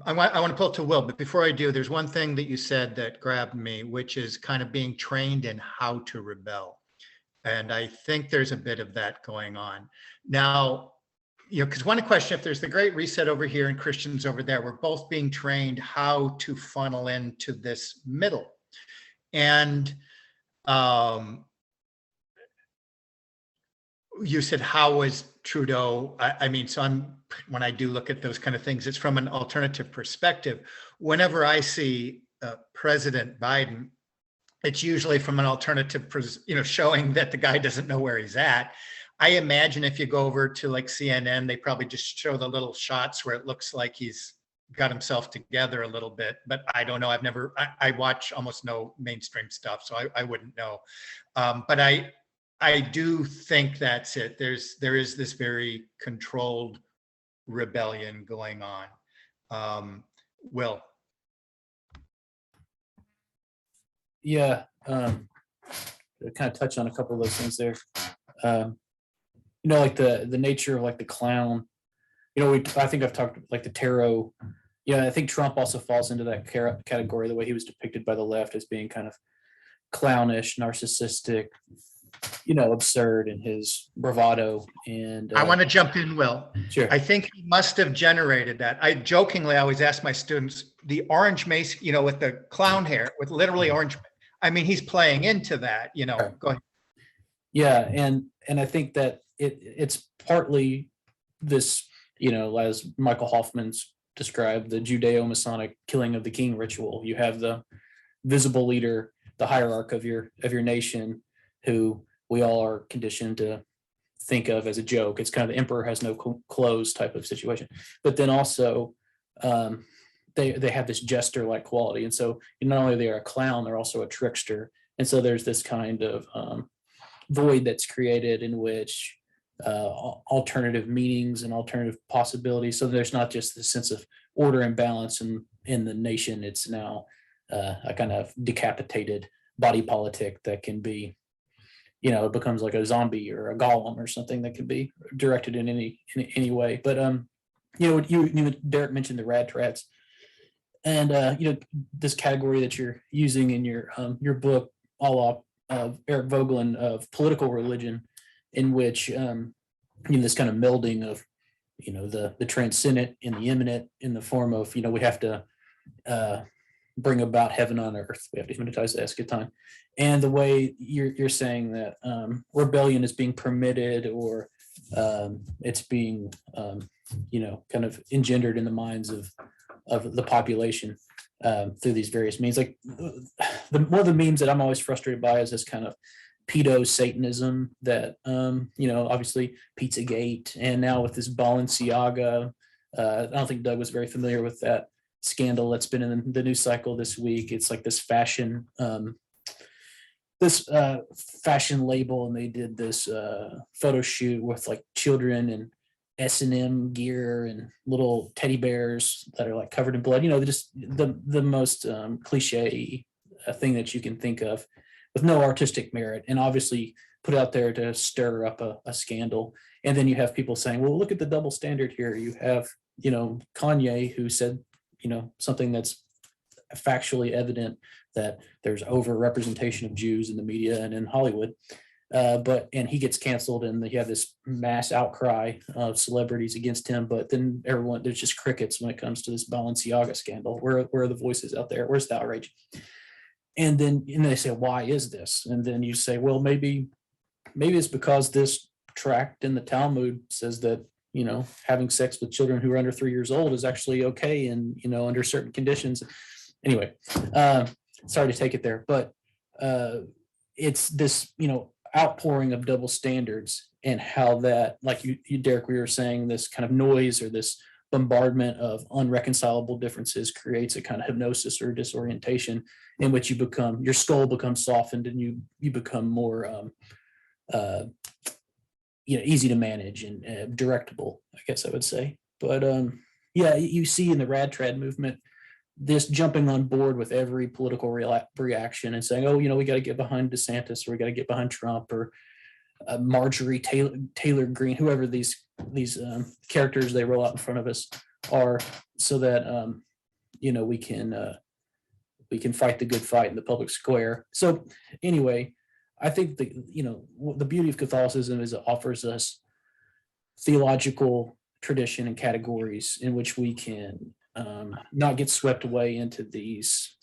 I want to pull to Will, but before I do, there's one thing that you said that grabbed me, which is kind of being trained in how to rebel. And I think there's a bit of that going on. Now, you know, because one question, if there's the Great Reset over here and Christians over there, we're both being trained how to funnel into this middle. And you said, how was Trudeau? I mean, so when I do look at those kind of things, it's from an alternative perspective. Whenever I see President Biden, it's usually from an alternative, showing that the guy doesn't know where he's at. I imagine if you go over to like CNN, they probably just show the little shots where it looks like he's got himself together a little bit, but I don't know. I watch almost no mainstream stuff, so I wouldn't know. But I do think that's it. There is this very controlled rebellion going on. Will. Yeah, to kind of touch on a couple of those things there. Like the nature of like the clown. I think I've talked like the tarot. Yeah, I think Trump also falls into that category. The way he was depicted by the left as being kind of clownish, narcissistic, absurd in his bravado. And I want to jump in, Will. Sure. I think he must have generated that. I jokingly always ask my students, the orange mace, with the clown hair, with literally orange. I mean, he's playing into that, Right. Go ahead. Yeah, and I think that it's partly this, as Michael Hoffman's described, the Judeo-Masonic killing of the king ritual. You have the visible leader, the hierarch of your nation, who we all are conditioned to think of as a joke. It's kind of the emperor has no clothes type of situation. But then also they have this jester-like quality. And so not only they're a clown, they're also a trickster. And so there's this kind of void that's created in which alternative meanings and alternative possibilities. So there's not just the sense of order and balance in the nation. It's now a kind of decapitated body politic that can be, it becomes like a zombie or a golem or something that can be directed in any way. But Derek mentioned the rad trats, and this category that you're using in your book, all of Eric Vogelin, of political religion, in which this kind of melding of the transcendent and the immanent in the form of we have to bring about heaven on earth. We have to hypnotize the eschaton, and the way you're saying that rebellion is being permitted, or it's being kind of engendered in the minds of the population through these various means. Like one of the memes that I'm always frustrated by is this kind of pedo Satanism that obviously Pizzagate, and now with this Balenciaga. I don't think Doug was very familiar with that scandal that's been in the news cycle this week. It's like this fashion label, and they did this photo shoot with like children and S&M gear and little teddy bears that are like covered in blood. Just the most cliche thing that you can think of, with no artistic merit, and obviously put out there to stir up a scandal. And then you have people saying, well, look at the double standard here. You have Kanye, who said something that's factually evident, that there's over-representation of Jews in the media and in Hollywood. And he gets canceled, and you have this mass outcry of celebrities against him. But then there's just crickets when it comes to this Balenciaga scandal. Where are the voices out there? Where's the outrage? And then they say, why is this? And then you say, well, maybe it's because this tract in the Talmud says that having sex with children who are under 3 years old is actually okay, and under certain conditions. Anyway, sorry to take it there, but it's this outpouring of double standards, and how that, like you Derek, we were saying, this kind of noise or this bombardment of unreconcilable differences creates a kind of hypnosis or disorientation, in which your skull becomes softened, and you become more easy to manage and directable, I guess I would say. But you see in the rad trad movement this jumping on board with every political reaction and saying, oh, we got to get behind DeSantis, or we got to get behind Trump, or Marjorie Taylor Greene, whoever these characters they roll out in front of us are, so that we can fight the good fight in the public square. So anyway, I think the beauty of Catholicism is it offers us theological tradition and categories in which we can not get swept away into these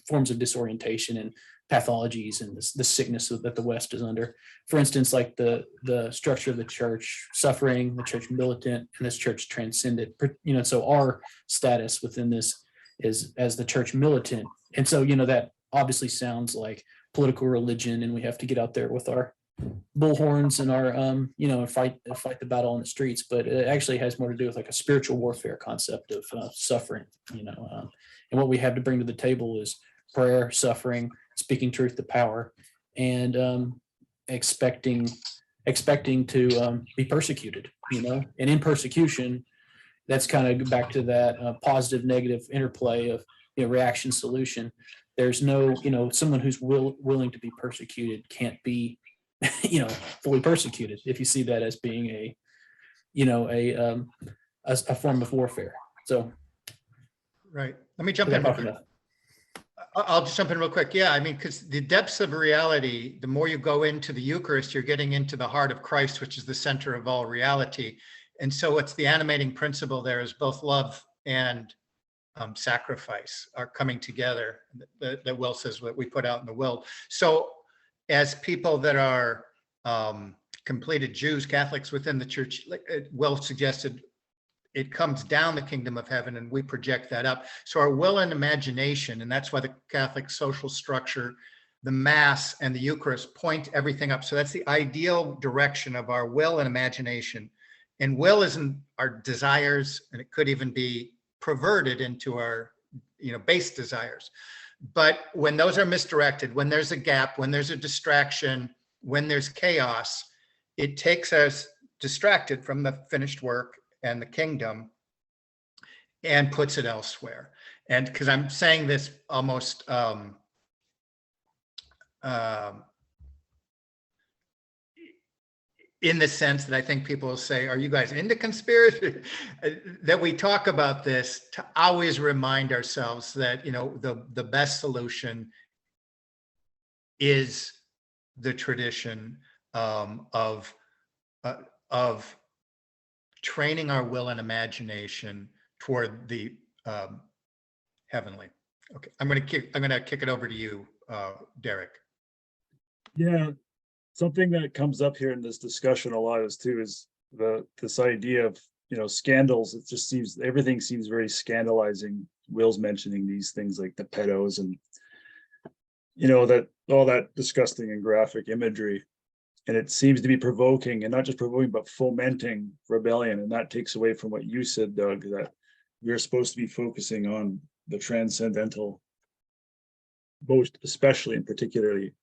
forms of disorientation and pathologies and the sickness that the West is under. For instance, like the structure of the church suffering, the church militant, and this church transcendent. So our status within this is as the church militant. And so, that obviously sounds like political religion, and we have to get out there with our bullhorns and our and fight the battle on the streets. But it actually has more to do with like a spiritual warfare concept of suffering, and what we have to bring to the table is prayer, suffering, speaking truth to power, and expecting to be persecuted, and in persecution, that's kind of back to that positive negative interplay of reaction solution. There's no someone who's willing to be persecuted can't be fully persecuted, if you see that as being a form of warfare. So right, let me jump in. I'll just jump in real quick. Yeah, I mean, because the depths of reality, the more you go into the Eucharist, you're getting into the heart of Christ, which is the center of all reality. And so what's the animating principle there is both love and sacrifice are coming together. The will says what we put out in the will. So as people that are completed Jews, Catholics within the church, like Will suggested, it comes down the kingdom of heaven and we project that up. So our will and imagination, and that's why the Catholic social structure, the Mass and the Eucharist point everything up. So that's the ideal direction of our will and imagination. And will isn't our desires, and it could even be perverted into our, base desires. But when those are misdirected, when there's a gap, when there's a distraction, when there's chaos, it takes us distracted from the finished work and the kingdom and puts it elsewhere. And because I'm saying this almost in the sense that I think people will say, are you guys into conspiracy? That we talk about this to always remind ourselves that, the best solution is the tradition of training our will and imagination toward the heavenly. Okay, I'm gonna kick it over to you, Derek. Yeah, something that comes up here in this discussion a lot is this idea of, scandals. It just seems, everything seems very scandalizing. Will's mentioning these things like the pedos and, that all that disgusting and graphic imagery. And it seems to be provoking, and not just provoking, but fomenting rebellion. And that takes away from what you said, Doug, that we're supposed to be focusing on the transcendental, most especially and particularly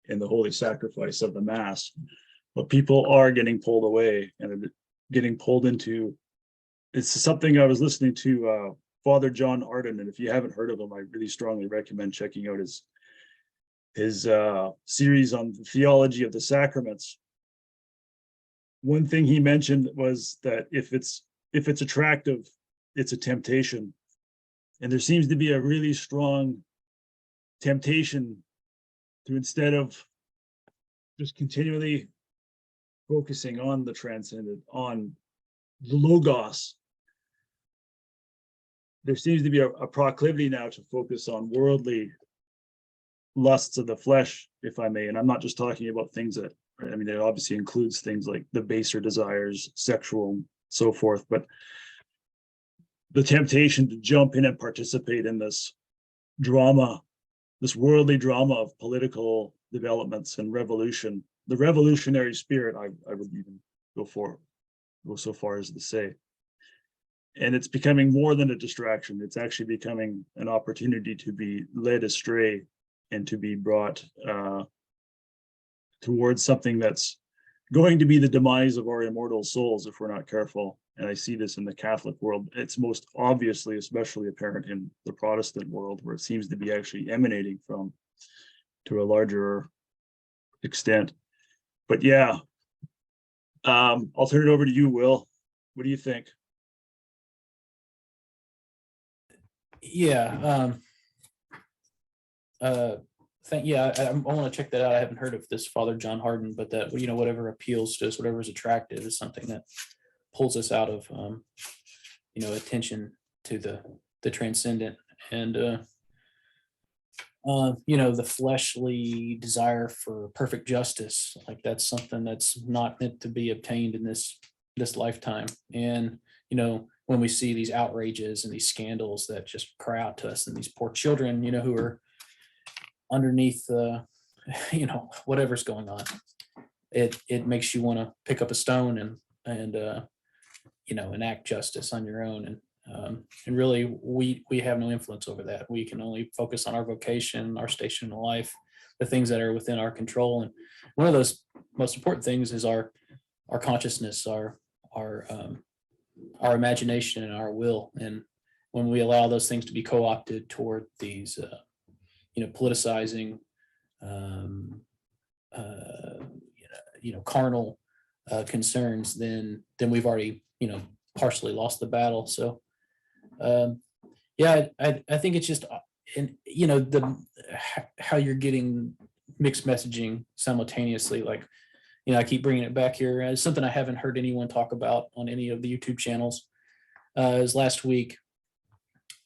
in the holy sacrifice of the Mass. But people are getting pulled away and getting pulled into, it's something I was listening to Father John Arden, and if you haven't heard of him, I really strongly recommend checking out his series on the theology of the sacraments. One thing he mentioned was that if it's attractive, it's a temptation. And there seems to be a really strong temptation to, instead of just continually focusing on the transcendent, on the logos, there seems to be a proclivity now to focus on worldly lusts of the flesh, if I may. And I'm not just talking about things that, it obviously includes things like the baser desires, sexual, so forth, but the temptation to jump in and participate in this drama, this worldly drama of political developments and revolution, the revolutionary spirit, I would even go so far as to say. And it's becoming more than a distraction. It's actually becoming an opportunity to be led astray and to be brought towards something that's going to be the demise of our immortal souls if we're not careful. And I see this in the Catholic world. It's most obviously, especially apparent in the Protestant world, where it seems to be actually emanating from to a larger extent. But yeah, I'll turn it over to you, Will. What do you think? Yeah. I want to check that out. I haven't heard of this Father John Harden, but that, whatever appeals to us, whatever is attractive is something that pulls us out of, attention to the transcendent. And, the fleshly desire for perfect justice, like that's something that's not meant to be obtained in this lifetime. And, when we see these outrages and these scandals that just cry out to us, and these poor children, who are underneath, whatever's going on, it makes you want to pick up a stone and enact justice on your own. And really, we have no influence over that. We can only focus on our vocation, our station in life, the things that are within our control. And one of those most important things is our consciousness, our imagination and our will. And when we allow those things to be co-opted toward these, politicizing, carnal concerns, then we've already, partially lost the battle. So, I think it's just, how you're getting mixed messaging simultaneously. Like, I keep bringing it back here as something I haven't heard anyone talk about on any of the YouTube channels. Is last week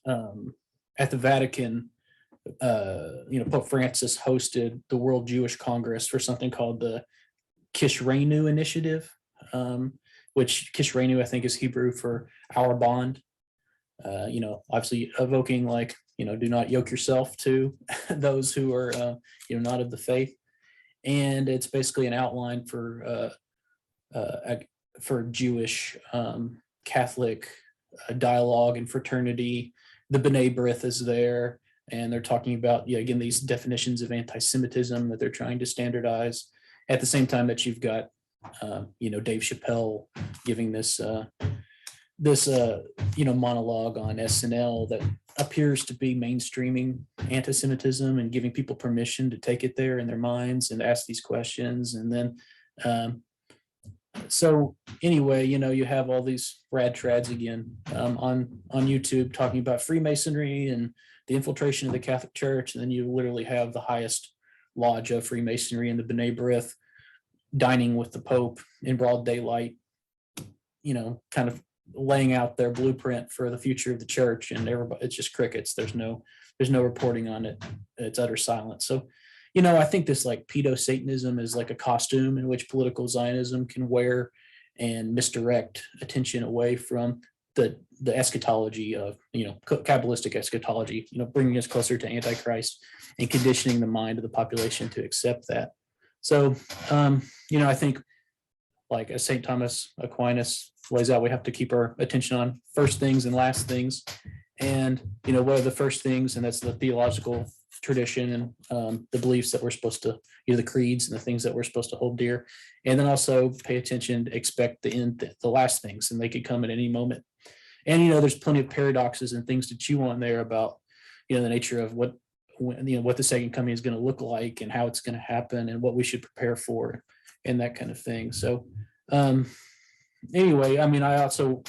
at the Vatican, Pope Francis hosted the World Jewish Congress for something called the Kishrenu Initiative, which Kishrenu, I think, is Hebrew for our bond. Obviously evoking, like, do not yoke yourself to those who are, not of the faith. And it's basically an outline for Jewish Catholic dialogue and fraternity. The B'nai B'rith is there, and they're talking about, again, these definitions of anti-Semitism that they're trying to standardize. At the same time that you've got, Dave Chappelle giving this monologue on SNL that appears to be mainstreaming anti-Semitism and giving people permission to take it there in their minds and ask these questions. And then, so anyway, you have all these rad trads again on YouTube talking about Freemasonry and the infiltration of the Catholic Church. And then you literally have the highest lodge of Freemasonry in the B'nai B'rith dining with the Pope in broad daylight, kind of laying out their blueprint for the future of the church, and everybody, it's just crickets. There's no reporting on it. It's utter silence. So, I think this like pedo-Satanism is like a costume in which political Zionism can wear and misdirect attention away from the eschatology of, Kabbalistic eschatology, bringing us closer to Antichrist and conditioning the mind of the population to accept that. So, I think, like as St. Thomas Aquinas lays out, we have to keep our attention on first things and last things. And, what are the first things? And that's the theological tradition and the beliefs that we're supposed to, the creeds and the things that we're supposed to hold dear. And then also pay attention to expect the end, the last things, and they could come at any moment. And, there's plenty of paradoxes and things to chew on there about, the nature of what the second coming is going to look like and how it's going to happen and what we should prepare for and that kind of thing. So, anyway, I also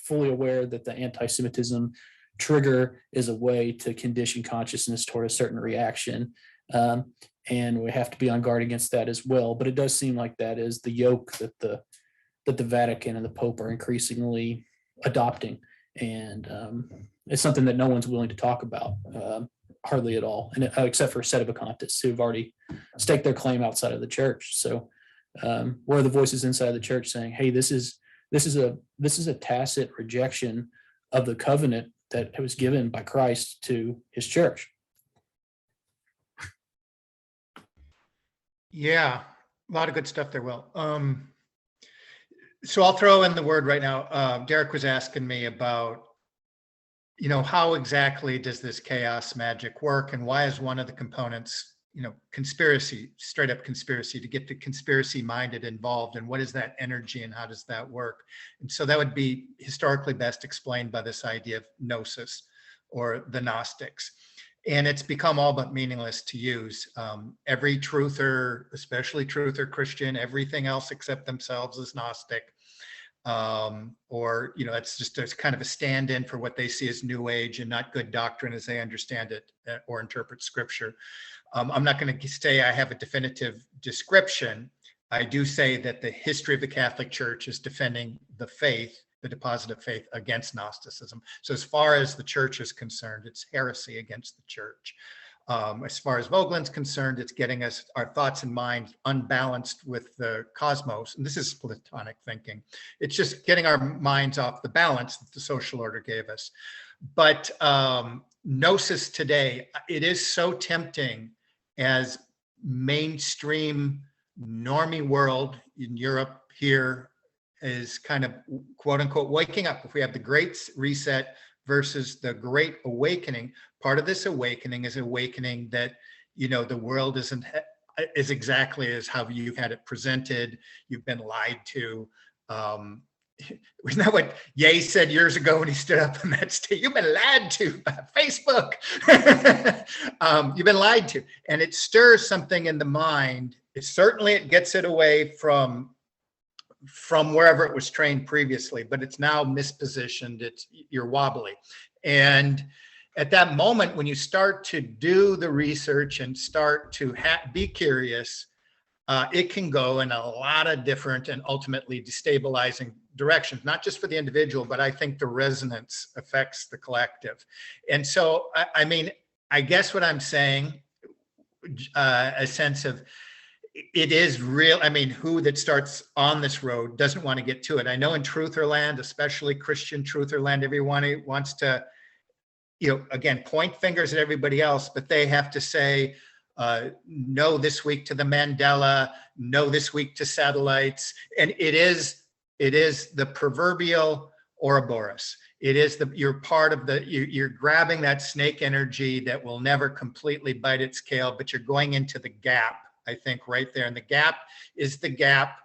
fully aware that the anti-Semitism trigger is a way to condition consciousness toward a certain reaction. And we have to be on guard against that as well. But it does seem like that is the yoke that the Vatican and the Pope are increasingly adopting. And it's something that no one's willing to talk about, hardly at all, and except for sedevacantists who've already staked their claim outside of the church. So where are the voices inside the church saying, hey, this is a tacit rejection of the covenant that was given by Christ to his church? Yeah, a lot of good stuff there, Will. So I'll throw in the word right now. Derek was asking me about, how exactly does this chaos magic work, and why is one of the components, conspiracy, straight up conspiracy, to get the conspiracy minded involved, and what is that energy and how does that work? And so that would be historically best explained by this idea of gnosis, or the Gnostics. And it's become all but meaningless to use. Every truther, especially truther Christian, everything else except themselves is Gnostic. Or, it's kind of a stand-in for what they see as New Age and not good doctrine as they understand it or interpret Scripture. I'm not going to say I have a definitive description. I do say that the history of the Catholic Church is defending the faith, the deposit of faith, against Gnosticism. So as far as the church is concerned, it's heresy against the church. As far as Vogelin's concerned, it's getting us our thoughts and minds unbalanced with the cosmos. And this is Platonic thinking. It's just getting our minds off the balance that the social order gave us. But gnosis today, it is so tempting as mainstream normie world in Europe here is kind of quote unquote waking up. If we have the Great Reset versus the Great Awakening, part of this awakening is awakening that, the world isn't is exactly as how you've had it presented. You've been lied to. Isn't that what Ye said years ago when he stood up on that stage? You've been lied to by Facebook. You've been lied to. And it stirs something in the mind. It gets it away from wherever it was trained previously, but it's now mispositioned. You're wobbly. And at that moment, when you start to do the research and start to be curious, it can go in a lot of different and ultimately destabilizing directions, not just for the individual, but I think the resonance affects the collective. And so, I guess what I'm saying, a sense of, it is real. Who that starts on this road doesn't want to get to it. I know in Trutherland, especially Christian Trutherland, everyone wants to, again, point fingers at everybody else, but they have to say, no this week to the Mandela, no this week to satellites. And it is the proverbial Ouroboros. It is you're part of you're grabbing that snake energy that will never completely bite its tail, but you're going into the gap, I think, right there. And the gap is the gap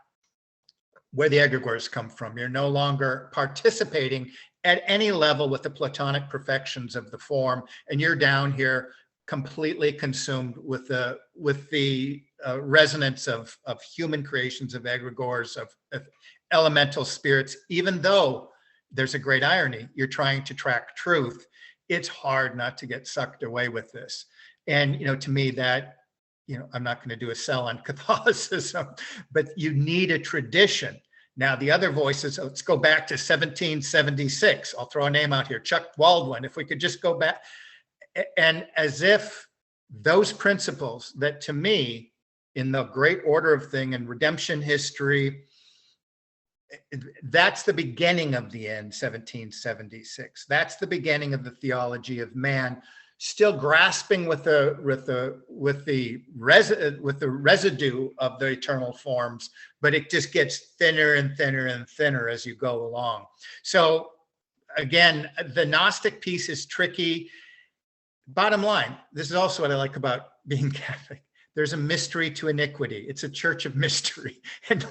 where the egregores come from. You're no longer participating at any level with the Platonic perfections of the form, and you're down here completely consumed with the resonance of human creations, of egregores, of elemental spirits. Even though there's a great irony, you're trying to track truth, it's hard not to get sucked away with this. And to me, that I'm not going to do a sell on Catholicism, but you need a tradition. Now, the other voices, let's go back to 1776. I'll throw a name out here, Chuck Baldwin. If we could just go back, and as if those principles that, to me, in the great order of thing and redemption history, that's the beginning of the end. 1776. That's the beginning of the theology of man, still grasping with the residue of the eternal forms, but it just gets thinner and thinner and thinner as you go along. So again, the Gnostic piece is tricky. Bottom line, this is also what I like about being Catholic. There's a mystery to iniquity. It's a church of mystery. And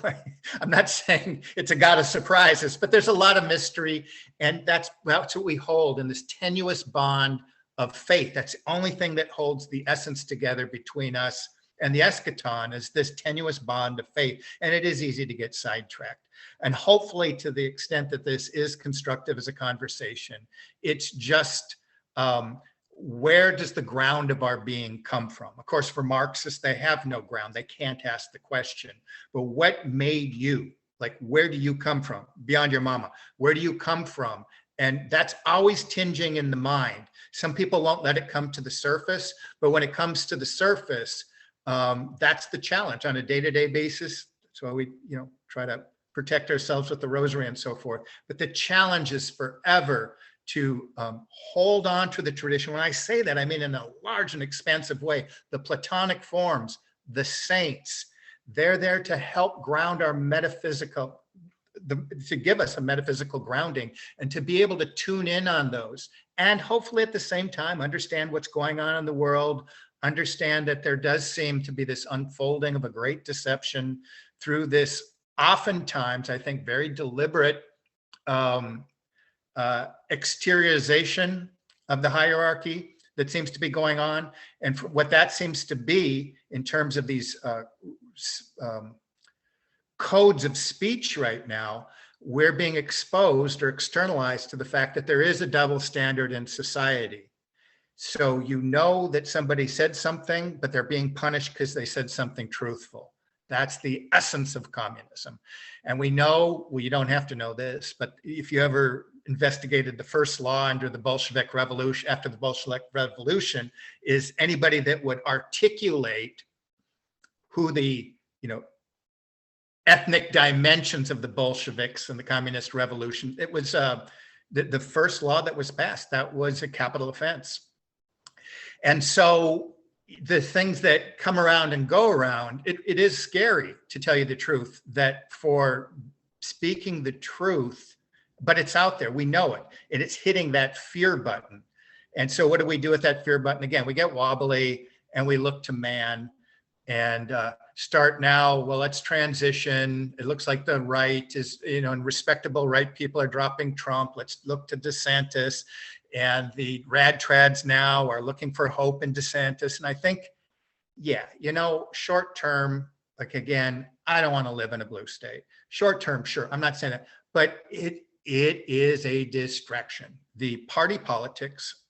I'm not saying it's a God of surprises, but there's a lot of mystery. And that's what we hold in this tenuous bond of faith. That's the only thing that holds the essence together between us and the eschaton, is this tenuous bond of faith. And it is easy to get sidetracked. And hopefully, to the extent that this is constructive as a conversation, it's just, where does the ground of our being come from? Of course, for Marxists, they have no ground. They can't ask the question. But what made you? Like, where do you come from? Beyond your mama, where do you come from? And that's always tinging in the mind. Some people won't let it come to the surface, but when it comes to the surface, that's the challenge on a day-to-day basis. That's why we, try to protect ourselves with the rosary and so forth. But the challenge is forever to hold on to the tradition. When I say that, I mean in a large and expansive way. The Platonic forms, the saints, they're there to help ground our metaphysical, to give us a metaphysical grounding, and to be able to tune in on those. And hopefully at the same time, understand what's going on in the world, understand that there does seem to be this unfolding of a great deception through this, oftentimes, I think, very deliberate exteriorization of the hierarchy that seems to be going on. And what that seems to be in terms of these codes of speech right now, we're being exposed or externalized to the fact that there is a double standard in society. So that somebody said something, but they're being punished because they said something truthful. That's the essence of communism. And we know, well, you don't have to know this, but if you ever investigated the first law under the Bolshevik Revolution, after the Bolshevik Revolution, is anybody that would articulate who the, ethnic dimensions of the Bolsheviks and the Communist Revolution, it was the first law that was passed. That was a capital offense. And so the things that come around and go around, it is scary, to tell you the truth, that for speaking the truth, but it's out there, we know it, and it's hitting that fear button. And so what do we do with that fear button? Again, we get wobbly and we look to man and start now, well, let's transition. It looks like the right is, and respectable right people are dropping Trump. Let's look to DeSantis. And the rad trads now are looking for hope in DeSantis. And I think, short term, like, again, I don't want to live in a blue state. Short term, sure, I'm not saying that, but it is a distraction. The party politics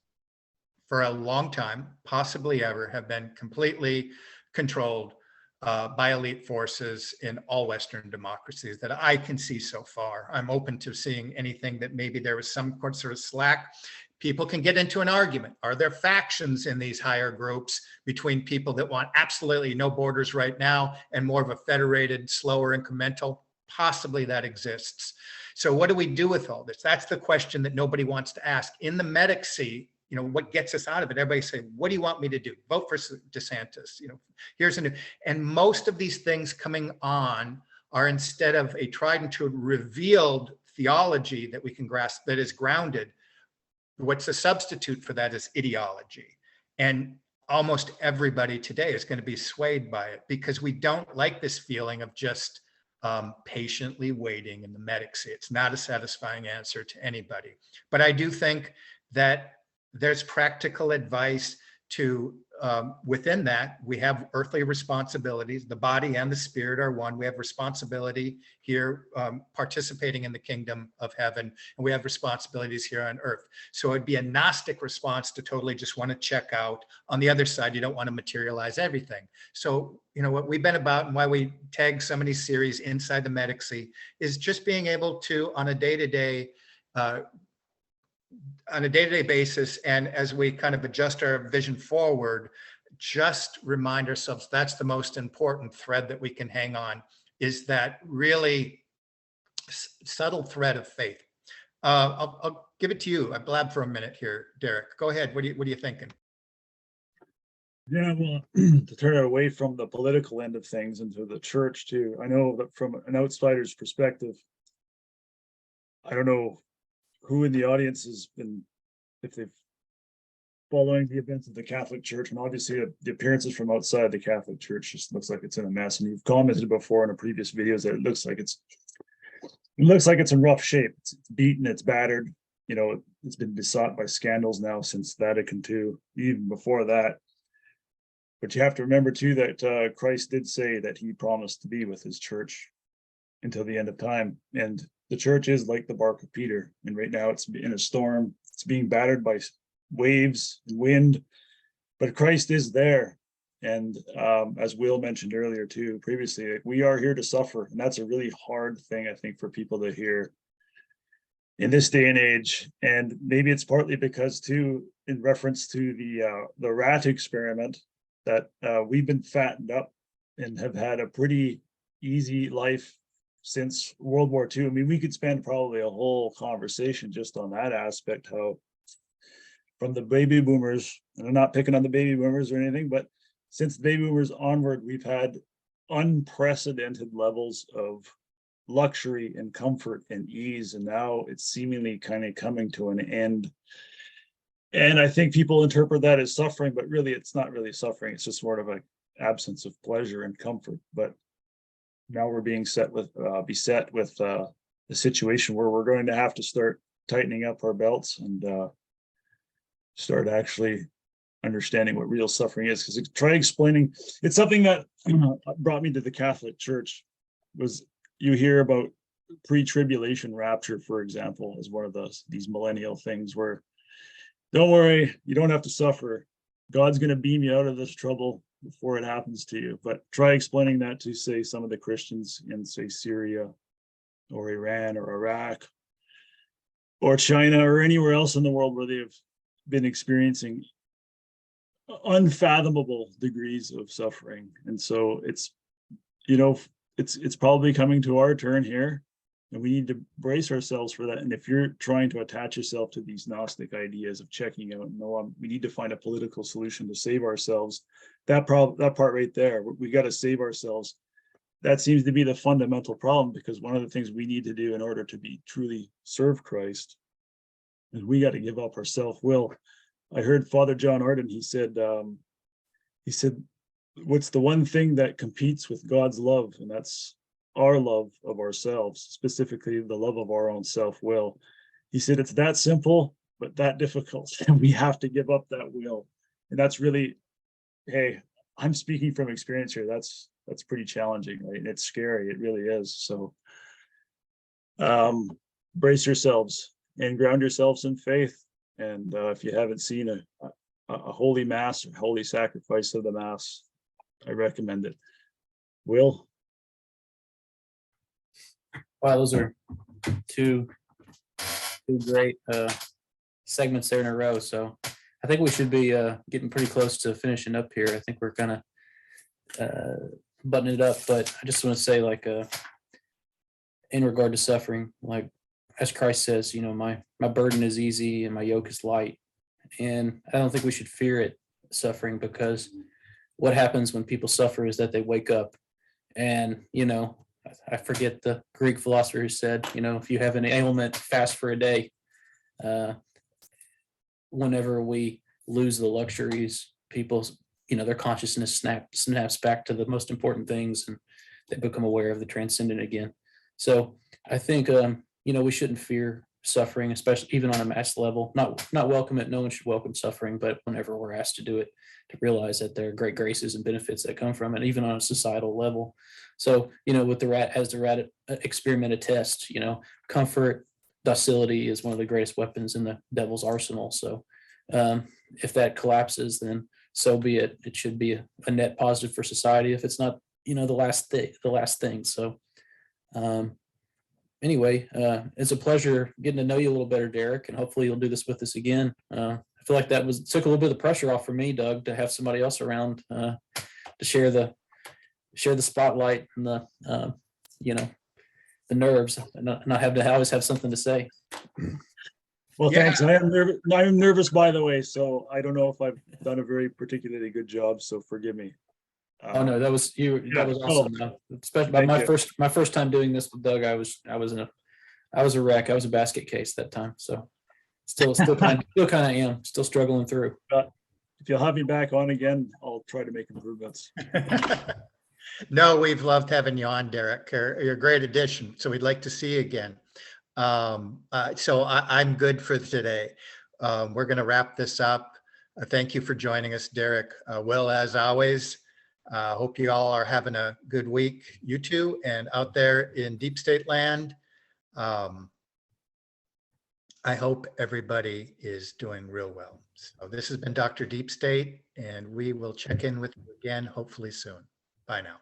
for a long time, possibly ever, have been completely controlled by elite forces in all Western democracies that I can see so far. I'm open to seeing anything that maybe there was some sort of slack. People can get into an argument. Are there factions in these higher groups between people that want absolutely no borders right now and more of a federated, slower, incremental? Possibly that exists. So what do we do with all this? That's the question that nobody wants to ask. In the medicacy, what gets us out of it? Everybody say, what do you want me to do? Vote for DeSantis. Here's a new, and most of these things coming on are, instead of a tried and true revealed theology that we can grasp that is grounded. What's a substitute for that is ideology. And almost everybody today is going to be swayed by it because we don't like this feeling of just patiently waiting in the medics. It's not a satisfying answer to anybody. But I do think that there's practical advice to, within that, we have earthly responsibilities. The body and the spirit are one. We have responsibility here participating in the kingdom of heaven, and we have responsibilities here on earth. So it'd be a Gnostic response to totally just want to check out. On the other side, you don't want to materialize everything. So, you know, what we've been about and why we tag so many series inside the Medici is just being able to, on a day-to-day basis, and as we kind of adjust our vision forward, just remind ourselves that's the most important thread that we can hang on, is that really subtle thread of faith. I'll give it to you. I blab for a minute here, Derek. Go ahead. What are you thinking? Yeah, well, to turn it away from the political end of things into the church too. I know that from an outsider's perspective, I don't know who in the audience has been, if they've following the events of the Catholic Church, and obviously the appearances from outside the Catholic Church just looks like it's in a mess. And you've commented before in a previous videos that it looks like it's in rough shape. It's beaten, it's battered. You know, it's been besought by scandals now since Vatican II, even before that. But you have to remember too that Christ did say that he promised to be with his church until the end of time. And the church is like the bark of Peter. And right now it's in a storm. It's being battered by waves and wind, but Christ is there. And as Will mentioned earlier too, previously, we are here to suffer. And that's a really hard thing, I think, for people to hear in this day and age. And maybe it's partly because too, in reference to the rat experiment, that we've been fattened up and have had a pretty easy life since World War II. I mean, we could spend probably a whole conversation just on that aspect, how from the baby boomers, and I'm not picking on the baby boomers or anything, but since the baby boomers onward, we've had unprecedented levels of luxury and comfort and ease. And now it's seemingly kind of coming to an end. And I think people interpret that as suffering, but really it's not really suffering. It's just sort of an absence of pleasure and comfort. But now we're being beset with a situation where we're going to have to start tightening up our belts and start actually understanding what real suffering is. Because try explaining, it's something that brought me to the Catholic Church, was you hear about pre-tribulation rapture, for example, as one of these millennial things where, don't worry, you don't have to suffer. God's going to beam you out of this trouble before it happens to you. But try explaining that to, say, some of the Christians in, say, Syria or Iran or Iraq or China or anywhere else in the world where they've been experiencing unfathomable degrees of suffering. And so it's, you know, it's probably coming to our turn here, and we need to brace ourselves for that. And if you're trying to attach yourself to these Gnostic ideas of checking out, no, we need to find a political solution to save ourselves. That part right there, we got to save ourselves. That seems to be the fundamental problem, because one of the things we need to do in order to be truly serve Christ is we got to give up our self-will. I heard Father John Arden, he said, what's the one thing that competes with God's love? And that's our love of ourselves, specifically the love of our own self-will. He said, it's that simple, but that difficult. And we have to give up that will. And that's really, hey, I'm speaking from experience here. That's pretty challenging, right? And it's scary. It really is. So brace yourselves and ground yourselves in faith. And if you haven't seen a holy mass or holy sacrifice of the mass, I recommend it. Will? Wow, those are two great segments there in a row. So I think we should be getting pretty close to finishing up here. I think we're kind of buttoning it up, but I just want to say, like, in regard to suffering, like as Christ says, you know, my burden is easy and my yoke is light. And I don't think we should fear it, suffering, because what happens when people suffer is that they wake up and, you know, I forget the Greek philosopher who said, if you have an ailment, fast for a day. Whenever we lose the luxuries, people's, their consciousness snaps back to the most important things, and they become aware of the transcendent again. So I think, we shouldn't fear suffering, especially even on a mass level. Not welcome it. No one should welcome suffering, but whenever we're asked to do it, to realize that there are great graces and benefits that come from it, even on a societal level. So, with the rat experiment attest, comfort, docility is one of the greatest weapons in the devil's arsenal. So if that collapses, then so be it. It should be a net positive for society if it's not, the last thing. So anyway, it's a pleasure getting to know you a little better, Derek, and hopefully you'll do this with us again. I feel like that took a little bit of the pressure off for me, Doug, to have somebody else around to share the spotlight and the the nerves, and not have to always have something to say. Well, thanks. I am nervous, by the way, so I don't know if I've done a very particularly good job, so forgive me. Oh no, that was you. That was awesome. Especially by my first time doing this with Doug, I was a wreck. I was a basket case that time. So still kind of am still struggling through. If you'll have me back on again, I'll try to make improvements. No, we've loved having you on, Derek. You're a great addition. So we'd like to see you again. So I'm good for today. We're going to wrap this up. Thank you for joining us, Derek. Will, as always, hope you all are having a good week, you two, and out there in deep state land. I hope everybody is doing real well. So this has been Dr. Deep State, and we will check in with you again, hopefully soon. Bye now.